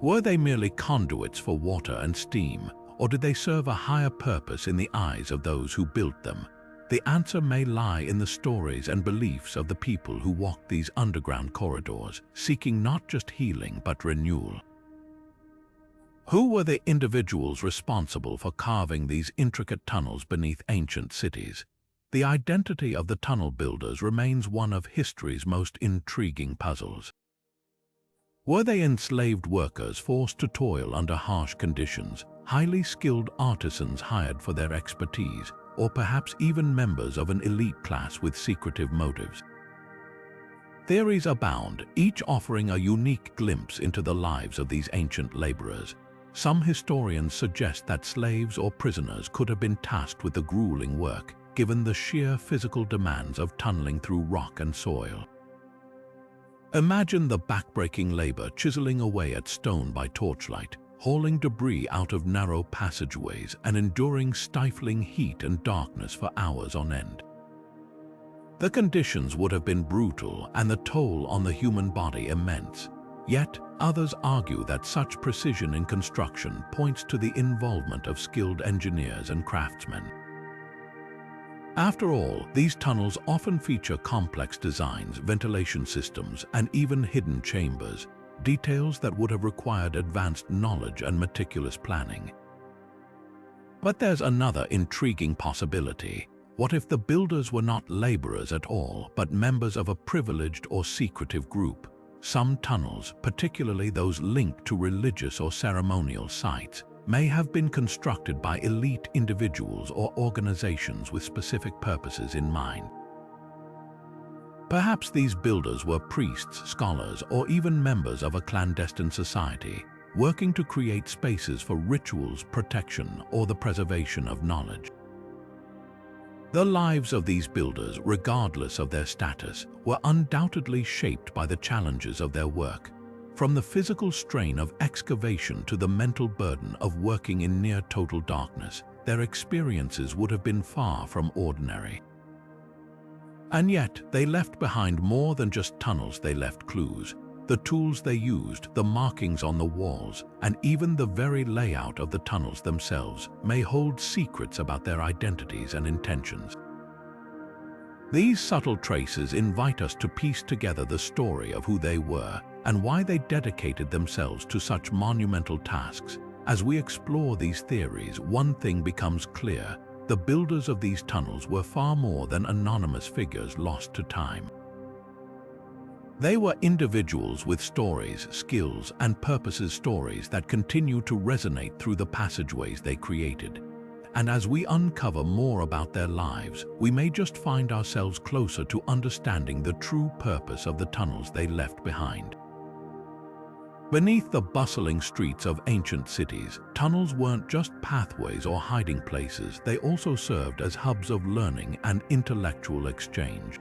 Were they merely conduits for water and steam, or did they serve a higher purpose in the eyes of those who built them? the answer may lie in the stories and beliefs of the people who walked these underground corridors, seeking not just healing but renewal. Who were the individuals responsible for carving these intricate tunnels beneath ancient cities? The identity of the tunnel builders remains one of history's most intriguing puzzles. Were they enslaved workers forced to toil under harsh conditions, highly skilled artisans hired for their expertise, or perhaps even members of an elite class with secretive motives? Theories abound, each offering a unique glimpse into the lives of these ancient laborers. Some historians suggest that slaves or prisoners could have been tasked with the grueling work, given the sheer physical demands of tunneling through rock and soil. Imagine the backbreaking labor chiseling away at stone by torchlight, hauling debris out of narrow passageways and enduring stifling heat and darkness for hours on end. The conditions would have been brutal and the toll on the human body immense. Yet, others argue that such precision in construction points to the involvement of skilled engineers and craftsmen. After all, these tunnels often feature complex designs, ventilation systems, and even hidden chambers, details that would have required advanced knowledge and meticulous planning. But there's another intriguing possibility. What if the builders were not laborers at all, but members of a privileged or secretive group? Some tunnels, particularly those linked to religious or ceremonial sites, may have been constructed by elite individuals or organizations with specific purposes in mind. Perhaps these builders were priests, scholars, or even members of a clandestine society, working to create spaces for rituals, protection, or the preservation of knowledge. The lives of these builders, regardless of their status, were undoubtedly shaped by the challenges of their work. From the physical strain of excavation to the mental burden of working in near-total darkness, their experiences would have been far from ordinary. And yet, they left behind more than just tunnels. They left clues. The tools they used, the markings on the walls, and even the very layout of the tunnels themselves may hold secrets about their identities and intentions. These subtle traces invite us to piece together the story of who they were and why they dedicated themselves to such monumental tasks. As we explore these theories, one thing becomes clear: the builders of these tunnels were far more than anonymous figures lost to time. They were individuals with stories, skills, and purposes, stories that continue to resonate through the passageways they created. And as we uncover more about their lives, we may just find ourselves closer to understanding the true purpose of the tunnels they left behind. Beneath the bustling streets of ancient cities, tunnels weren't just pathways or hiding places. They also served as hubs of learning and intellectual exchange.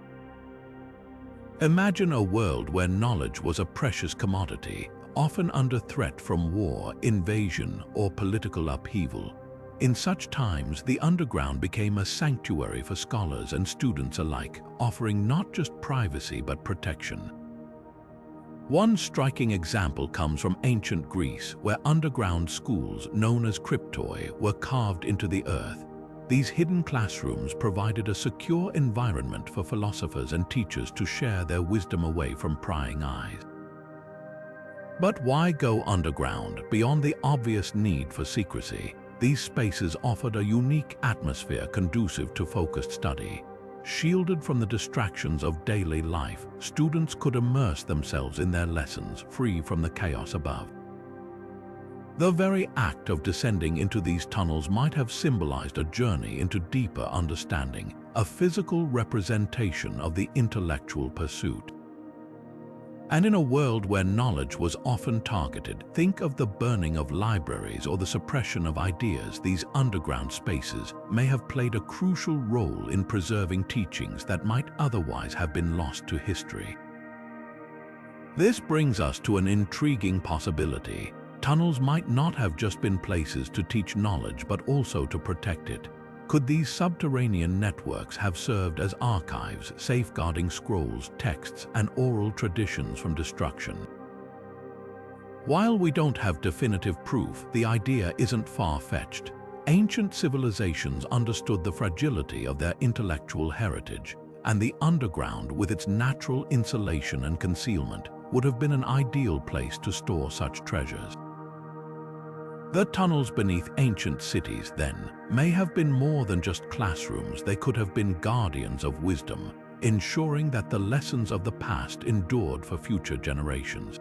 Imagine a world where knowledge was a precious commodity, often under threat from war, invasion, or political upheaval. In such times, the underground became a sanctuary for scholars and students alike, offering not just privacy but protection. One striking example comes from ancient Greece, where underground schools, known as cryptoi, were carved into the earth. These hidden classrooms provided a secure environment for philosophers and teachers to share their wisdom away from prying eyes. But why go underground? Beyond the obvious need for secrecy, these spaces offered a unique atmosphere conducive to focused study. Shielded from the distractions of daily life, students could immerse themselves in their lessons, free from the chaos above. The very act of descending into these tunnels might have symbolized a journey into deeper understanding, a physical representation of the intellectual pursuit. And in a world where knowledge was often targeted, think of the burning of libraries or the suppression of ideas. These underground spaces may have played a crucial role in preserving teachings that might otherwise have been lost to history. This brings us to an intriguing possibility. Tunnels might not have just been places to teach knowledge, but also to protect it. Could these subterranean networks have served as archives, safeguarding scrolls, texts, and oral traditions from destruction? While we don't have definitive proof, the idea isn't far-fetched. Ancient civilizations understood the fragility of their intellectual heritage, and the underground, with its natural insulation and concealment, would have been an ideal place to store such treasures. The tunnels beneath ancient cities, then, may have been more than just classrooms. They could have been guardians of wisdom, ensuring that the lessons of the past endured for future generations.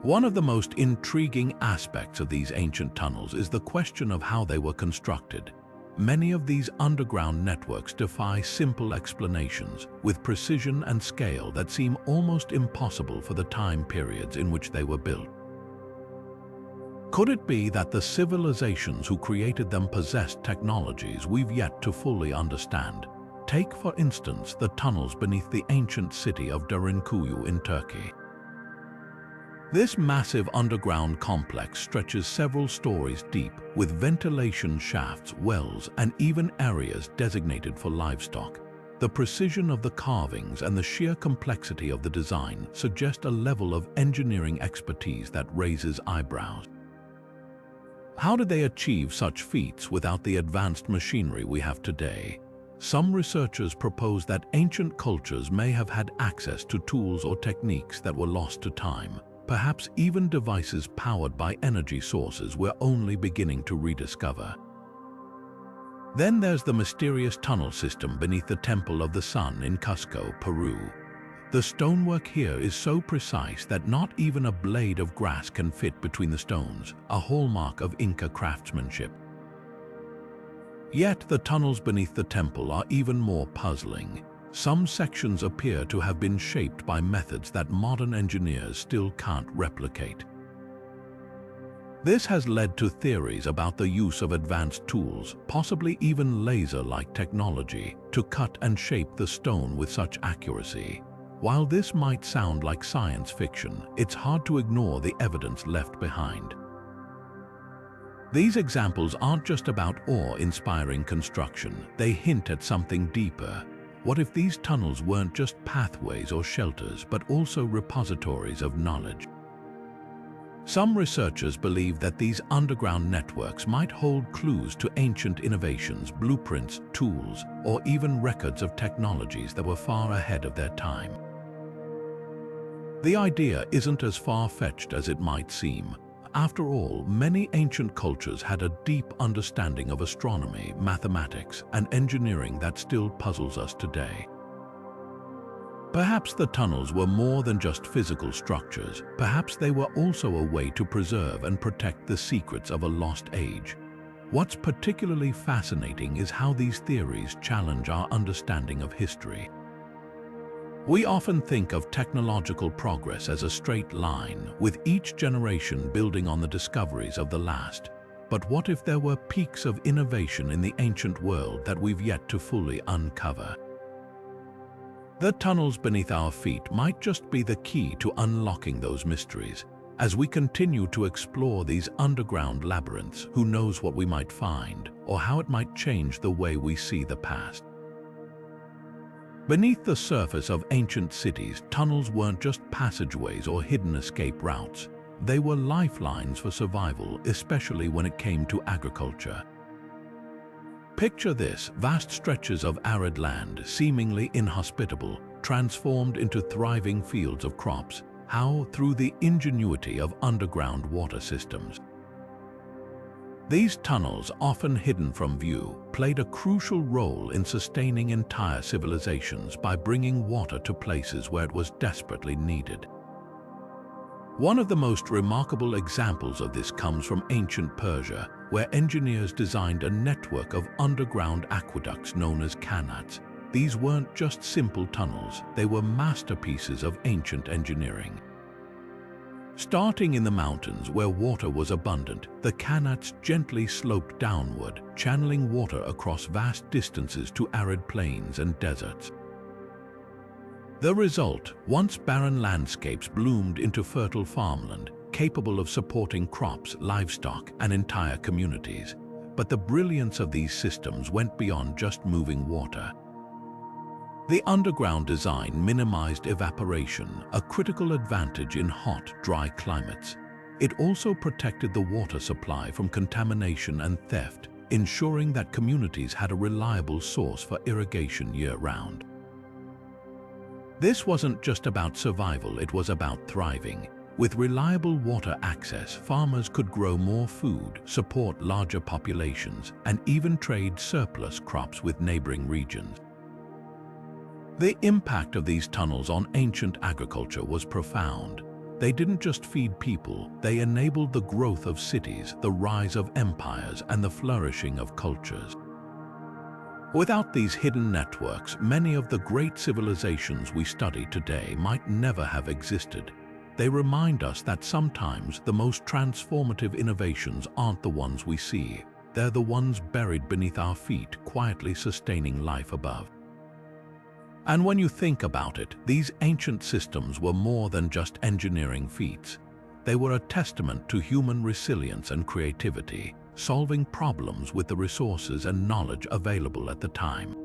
One of the most intriguing aspects of these ancient tunnels is the question of how they were constructed. Many of these underground networks defy simple explanations, with precision and scale that seem almost impossible for the time periods in which they were built. Could it be that the civilizations who created them possessed technologies we've yet to fully understand? Take, for instance, the tunnels beneath the ancient city of Derinkuyu in Turkey. This massive underground complex stretches several stories deep, with ventilation shafts, wells, and even areas designated for livestock. The precision of the carvings and the sheer complexity of the design suggest a level of engineering expertise that raises eyebrows. How did they achieve such feats without the advanced machinery we have today? Some researchers propose that ancient cultures may have had access to tools or techniques that were lost to time, perhaps even devices powered by energy sources we're only beginning to rediscover. Then there's the mysterious tunnel system beneath the Temple of the Sun in Cusco, Peru. The stonework here is so precise that not even a blade of grass can fit between the stones, a hallmark of Inca craftsmanship. Yet the tunnels beneath the temple are even more puzzling. Some sections appear to have been shaped by methods that modern engineers still can't replicate. This has led to theories about the use of advanced tools, possibly even laser-like technology, to cut and shape the stone with such accuracy. While this might sound like science fiction, it's hard to ignore the evidence left behind. These examples aren't just about awe-inspiring construction, they hint at something deeper. What if these tunnels weren't just pathways or shelters, but also repositories of knowledge? Some researchers believe that these underground networks might hold clues to ancient innovations, blueprints, tools, or even records of technologies that were far ahead of their time. The idea isn't as far-fetched as it might seem. After all, many ancient cultures had a deep understanding of astronomy, mathematics, and engineering that still puzzles us today. Perhaps the tunnels were more than just physical structures. Perhaps they were also a way to preserve and protect the secrets of a lost age. What's particularly fascinating is how these theories challenge our understanding of history. We often think of technological progress as a straight line, with each generation building on the discoveries of the last. But what if there were peaks of innovation in the ancient world that we've yet to fully uncover? The tunnels beneath our feet might just be the key to unlocking those mysteries. As we continue to explore these underground labyrinths, who knows what we might find, or how it might change the way we see the past. Beneath the surface of ancient cities, tunnels weren't just passageways or hidden escape routes. They were lifelines for survival, especially when it came to agriculture. Picture this: vast stretches of arid land, seemingly inhospitable, transformed into thriving fields of crops. How? Through the ingenuity of underground water systems. These tunnels, often hidden from view, played a crucial role in sustaining entire civilizations by bringing water to places where it was desperately needed. One of the most remarkable examples of this comes from ancient Persia, where engineers designed a network of underground aqueducts known as Kanats. These weren't just simple tunnels, they were masterpieces of ancient engineering. Starting in the mountains where water was abundant, the Kanats gently sloped downward, channeling water across vast distances to arid plains and deserts. The result, once barren landscapes, bloomed into fertile farmland, capable of supporting crops, livestock, and entire communities. But the brilliance of these systems went beyond just moving water. The underground design minimized evaporation, a critical advantage in hot, dry climates. It also protected the water supply from contamination and theft, ensuring that communities had a reliable source for irrigation year-round. This wasn't just about survival, it was about thriving. With reliable water access, farmers could grow more food, support larger populations, and even trade surplus crops with neighboring regions. The impact of these tunnels on ancient agriculture was profound. They didn't just feed people, they enabled the growth of cities, the rise of empires, and the flourishing of cultures. Without these hidden networks, many of the great civilizations we study today might never have existed. They remind us that sometimes the most transformative innovations aren't the ones we see. They're the ones buried beneath our feet, quietly sustaining life above. And when you think about it, these ancient systems were more than just engineering feats. They were a testament to human resilience and creativity, solving problems with the resources and knowledge available at the time.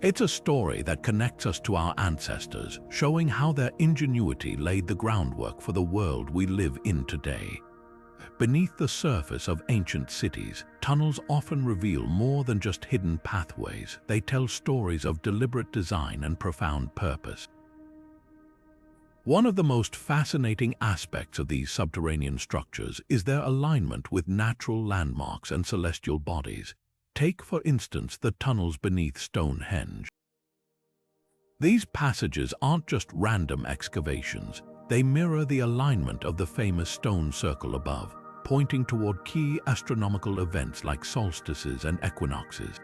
It's a story that connects us to our ancestors, showing how their ingenuity laid the groundwork for the world we live in today. Beneath the surface of ancient cities, tunnels often reveal more than just hidden pathways. They tell stories of deliberate design and profound purpose. One of the most fascinating aspects of these subterranean structures is their alignment with natural landmarks and celestial bodies. Take, for instance, the tunnels beneath Stonehenge. These passages aren't just random excavations. They mirror the alignment of the famous stone circle above, pointing toward key astronomical events like solstices and equinoxes.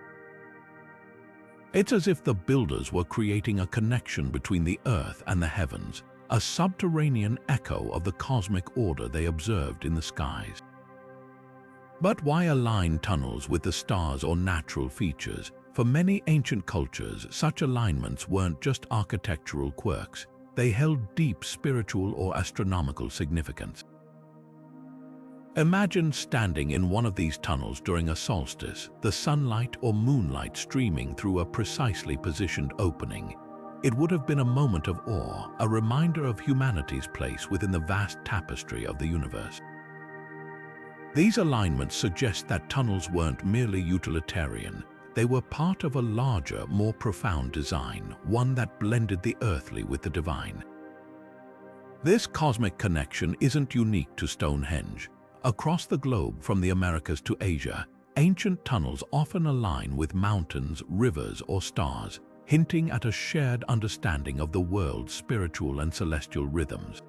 It's as if the builders were creating a connection between the earth and the heavens, a subterranean echo of the cosmic order they observed in the skies. But why align tunnels with the stars or natural features? For many ancient cultures, such alignments weren't just architectural quirks. They held deep spiritual or astronomical significance. Imagine standing in one of these tunnels during a solstice, the sunlight or moonlight streaming through a precisely positioned opening. It would have been a moment of awe, a reminder of humanity's place within the vast tapestry of the universe. These alignments suggest that tunnels weren't merely utilitarian. They were part of a larger, more profound design, one that blended the earthly with the divine. This cosmic connection isn't unique to Stonehenge. Across the globe, from the Americas to Asia, ancient tunnels often align with mountains, rivers, or stars, hinting at a shared understanding of the world's spiritual and celestial rhythms.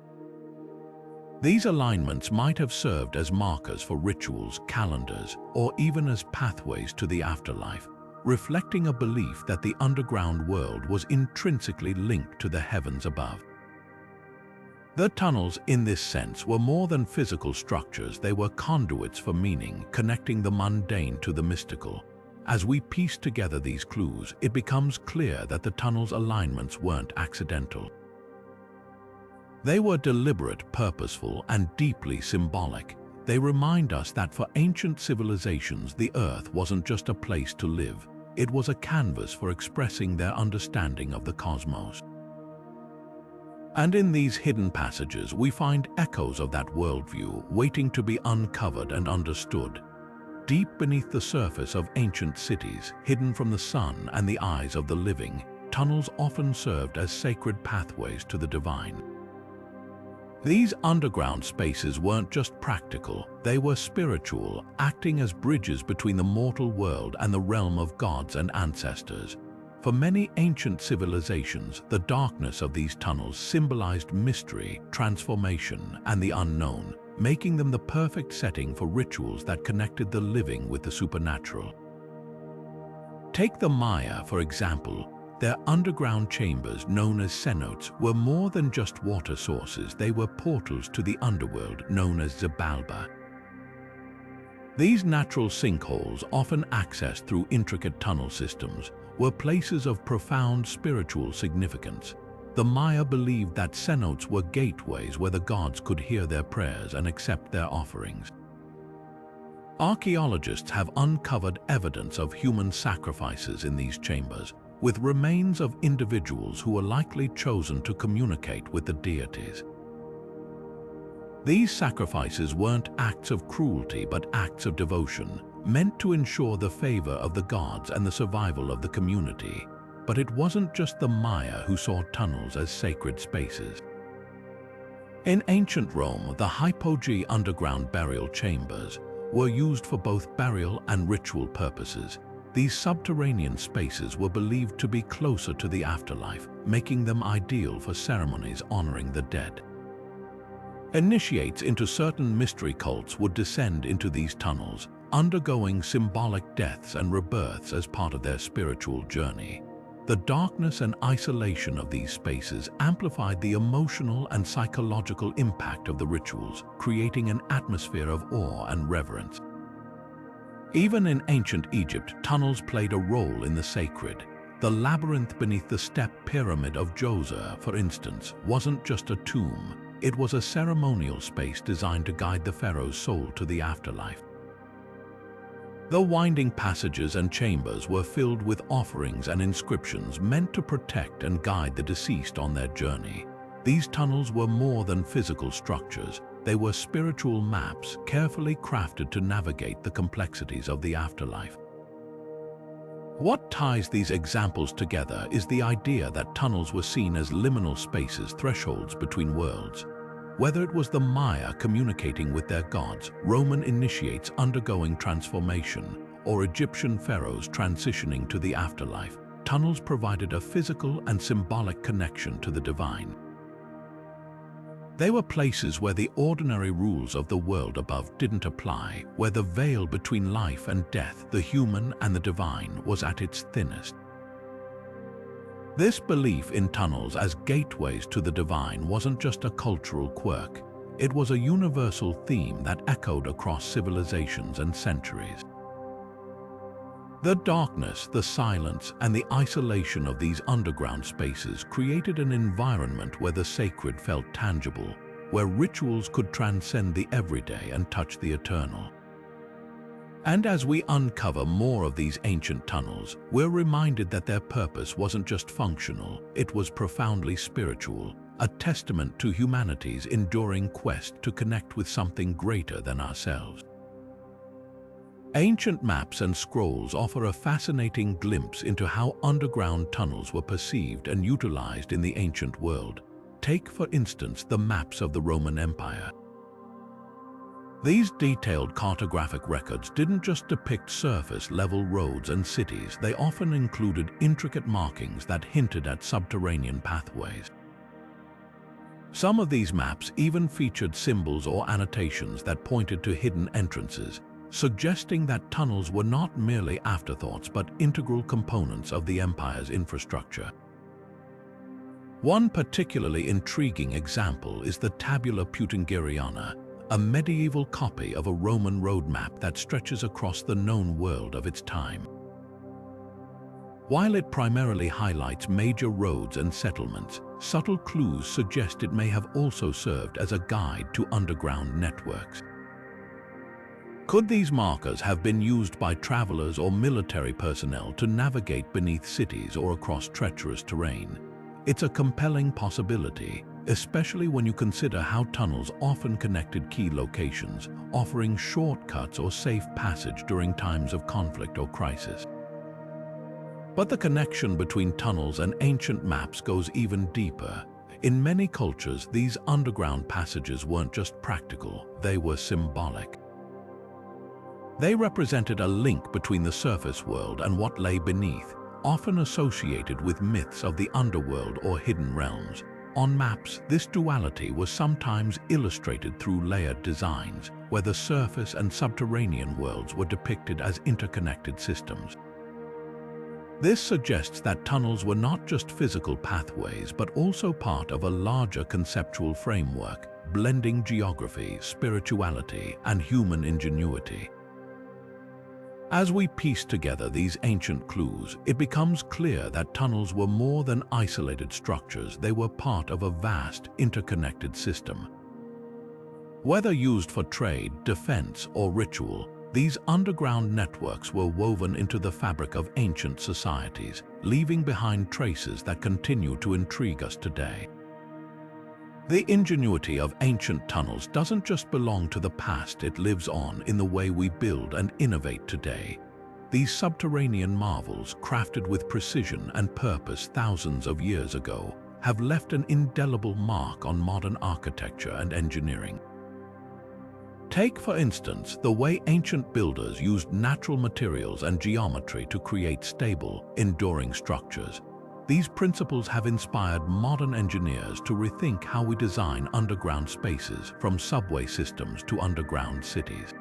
These alignments might have served as markers for rituals, calendars, or even as pathways to the afterlife, reflecting a belief that the underground world was intrinsically linked to the heavens above. The tunnels, in this sense, were more than physical structures. They were conduits for meaning, connecting the mundane to the mystical. As we piece together these clues, it becomes clear that the tunnel's alignments weren't accidental. They were deliberate, purposeful, and deeply symbolic. They remind us that for ancient civilizations, the Earth wasn't just a place to live. It was a canvas for expressing their understanding of the cosmos. And in these hidden passages, we find echoes of that worldview waiting to be uncovered and understood. Deep beneath the surface of ancient cities, hidden from the sun and the eyes of the living, tunnels often served as sacred pathways to the divine. These underground spaces weren't just practical, they were spiritual, acting as bridges between the mortal world and the realm of gods and ancestors. For many ancient civilizations, the darkness of these tunnels symbolized mystery, transformation, and the unknown, making them the perfect setting for rituals that connected the living with the supernatural. Take the Maya, for example. Their underground chambers, known as cenotes, were more than just water sources. They were portals to the underworld, known as Xibalba. These natural sinkholes, often accessed through intricate tunnel systems, were places of profound spiritual significance. The Maya believed that cenotes were gateways where the gods could hear their prayers and accept their offerings. Archaeologists have uncovered evidence of human sacrifices in these chambers, with remains of individuals who were likely chosen to communicate with the deities. These sacrifices weren't acts of cruelty but acts of devotion, meant to ensure the favor of the gods and the survival of the community. But it wasn't just the Maya who saw tunnels as sacred spaces. In ancient Rome, the hypogee underground burial chambers were used for both burial and ritual purposes. These subterranean spaces were believed to be closer to the afterlife, making them ideal for ceremonies honoring the dead. Initiates into certain mystery cults would descend into these tunnels, undergoing symbolic deaths and rebirths as part of their spiritual journey. The darkness and isolation of these spaces amplified the emotional and psychological impact of the rituals, creating an atmosphere of awe and reverence. Even in ancient Egypt, tunnels played a role in the sacred. The labyrinth beneath the step pyramid of Djoser, for instance, wasn't just a tomb. It was a ceremonial space designed to guide the pharaoh's soul to the afterlife. The winding passages and chambers were filled with offerings and inscriptions meant to protect and guide the deceased on their journey. These tunnels were more than physical structures. They were spiritual maps carefully crafted to navigate the complexities of the afterlife. What ties these examples together is the idea that tunnels were seen as liminal spaces, thresholds between worlds. Whether it was the Maya communicating with their gods, Roman initiates undergoing transformation, or Egyptian pharaohs transitioning to the afterlife, tunnels provided a physical and symbolic connection to the divine. They were places where the ordinary rules of the world above didn't apply, where the veil between life and death, the human and the divine, was at its thinnest. This belief in tunnels as gateways to the divine wasn't just a cultural quirk. It was a universal theme that echoed across civilizations and centuries. The darkness, the silence, and the isolation of these underground spaces created an environment where the sacred felt tangible, where rituals could transcend the everyday and touch the eternal. And as we uncover more of these ancient tunnels, we're reminded that their purpose wasn't just functional, it was profoundly spiritual, a testament to humanity's enduring quest to connect with something greater than ourselves. Ancient maps and scrolls offer a fascinating glimpse into how underground tunnels were perceived and utilized in the ancient world. Take, for instance, the maps of the Roman Empire. These detailed cartographic records didn't just depict surface-level roads and cities, they often included intricate markings that hinted at subterranean pathways. Some of these maps even featured symbols or annotations that pointed to hidden entrances, suggesting that tunnels were not merely afterthoughts but integral components of the empire's infrastructure. One particularly intriguing example is the Tabula Peutingeriana, a medieval copy of a Roman road map that stretches across the known world of its time. While it primarily highlights major roads and settlements, subtle clues suggest it may have also served as a guide to underground networks. Could these markers have been used by travelers or military personnel to navigate beneath cities or across treacherous terrain? It's a compelling possibility, especially when you consider how tunnels often connected key locations, offering shortcuts or safe passage during times of conflict or crisis. But the connection between tunnels and ancient maps goes even deeper. In many cultures, these underground passages weren't just practical, they were symbolic. They represented a link between the surface world and what lay beneath, often associated with myths of the underworld or hidden realms. On maps, this duality was sometimes illustrated through layered designs, where the surface and subterranean worlds were depicted as interconnected systems. This suggests that tunnels were not just physical pathways, but also part of a larger conceptual framework, blending geography, spirituality, and human ingenuity. As we piece together these ancient clues, it becomes clear that tunnels were more than isolated structures, they were part of a vast, interconnected system. Whether used for trade, defense, or ritual, these underground networks were woven into the fabric of ancient societies, leaving behind traces that continue to intrigue us today. The ingenuity of ancient tunnels doesn't just belong to the past, it lives on in the way we build and innovate today. These subterranean marvels, crafted with precision and purpose thousands of years ago, have left an indelible mark on modern architecture and engineering. Take, for instance, the way ancient builders used natural materials and geometry to create stable, enduring structures. These principles have inspired modern engineers to rethink how we design underground spaces, from subway systems to underground cities.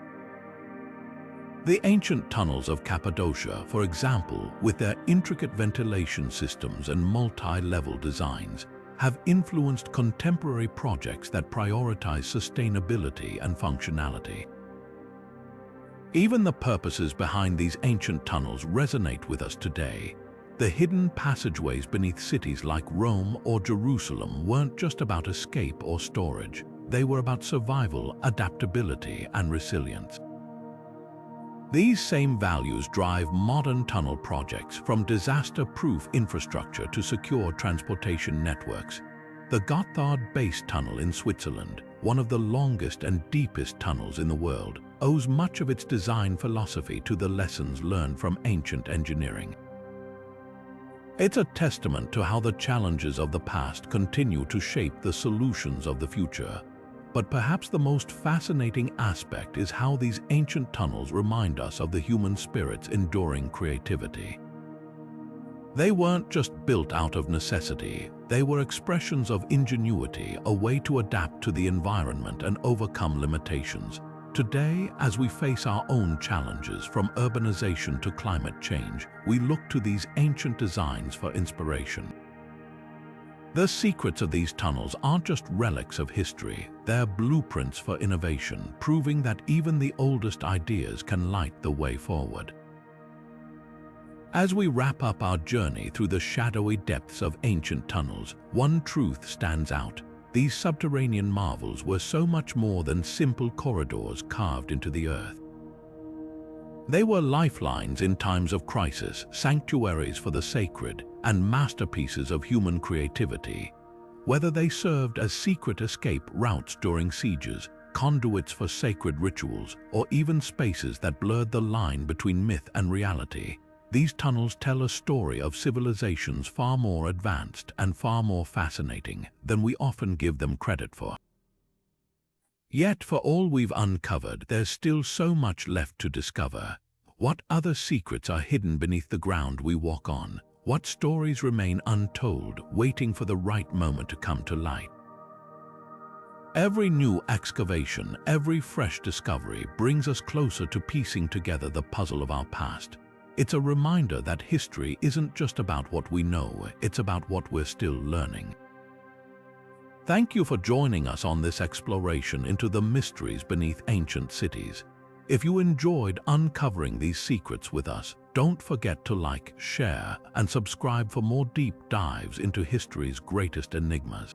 The ancient tunnels of Cappadocia, for example, with their intricate ventilation systems and multi-level designs, have influenced contemporary projects that prioritize sustainability and functionality. Even the purposes behind these ancient tunnels resonate with us today. The hidden passageways beneath cities like Rome or Jerusalem weren't just about escape or storage. They were about survival, adaptability, and resilience. These same values drive modern tunnel projects, from disaster-proof infrastructure to secure transportation networks. The Gotthard Base Tunnel in Switzerland, one of the longest and deepest tunnels in the world, owes much of its design philosophy to the lessons learned from ancient engineering. It's a testament to how the challenges of the past continue to shape the solutions of the future. But perhaps the most fascinating aspect is how these ancient tunnels remind us of the human spirit's enduring creativity. They weren't just built out of necessity, they were expressions of ingenuity, a way to adapt to the environment and overcome limitations. Today, as we face our own challenges, from urbanization to climate change, we look to these ancient designs for inspiration. The secrets of these tunnels aren't just relics of history, they're blueprints for innovation, proving that even the oldest ideas can light the way forward. As we wrap up our journey through the shadowy depths of ancient tunnels, one truth stands out. These subterranean marvels were so much more than simple corridors carved into the earth. They were lifelines in times of crisis, sanctuaries for the sacred, and masterpieces of human creativity. Whether they served as secret escape routes during sieges, conduits for sacred rituals, or even spaces that blurred the line between myth and reality, these tunnels tell a story of civilizations far more advanced and far more fascinating than we often give them credit for. Yet, for all we've uncovered, there's still so much left to discover. What other secrets are hidden beneath the ground we walk on? What stories remain untold, waiting for the right moment to come to light? Every new excavation, every fresh discovery brings us closer to piecing together the puzzle of our past. It's a reminder that history isn't just about what we know, it's about what we're still learning. Thank you for joining us on this exploration into the mysteries beneath ancient cities. If you enjoyed uncovering these secrets with us, don't forget to like, share, and subscribe for more deep dives into history's greatest enigmas.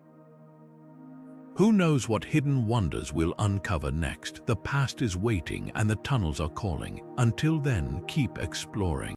Who knows what hidden wonders we'll uncover next? The past is waiting and the tunnels are calling. Until then, keep exploring.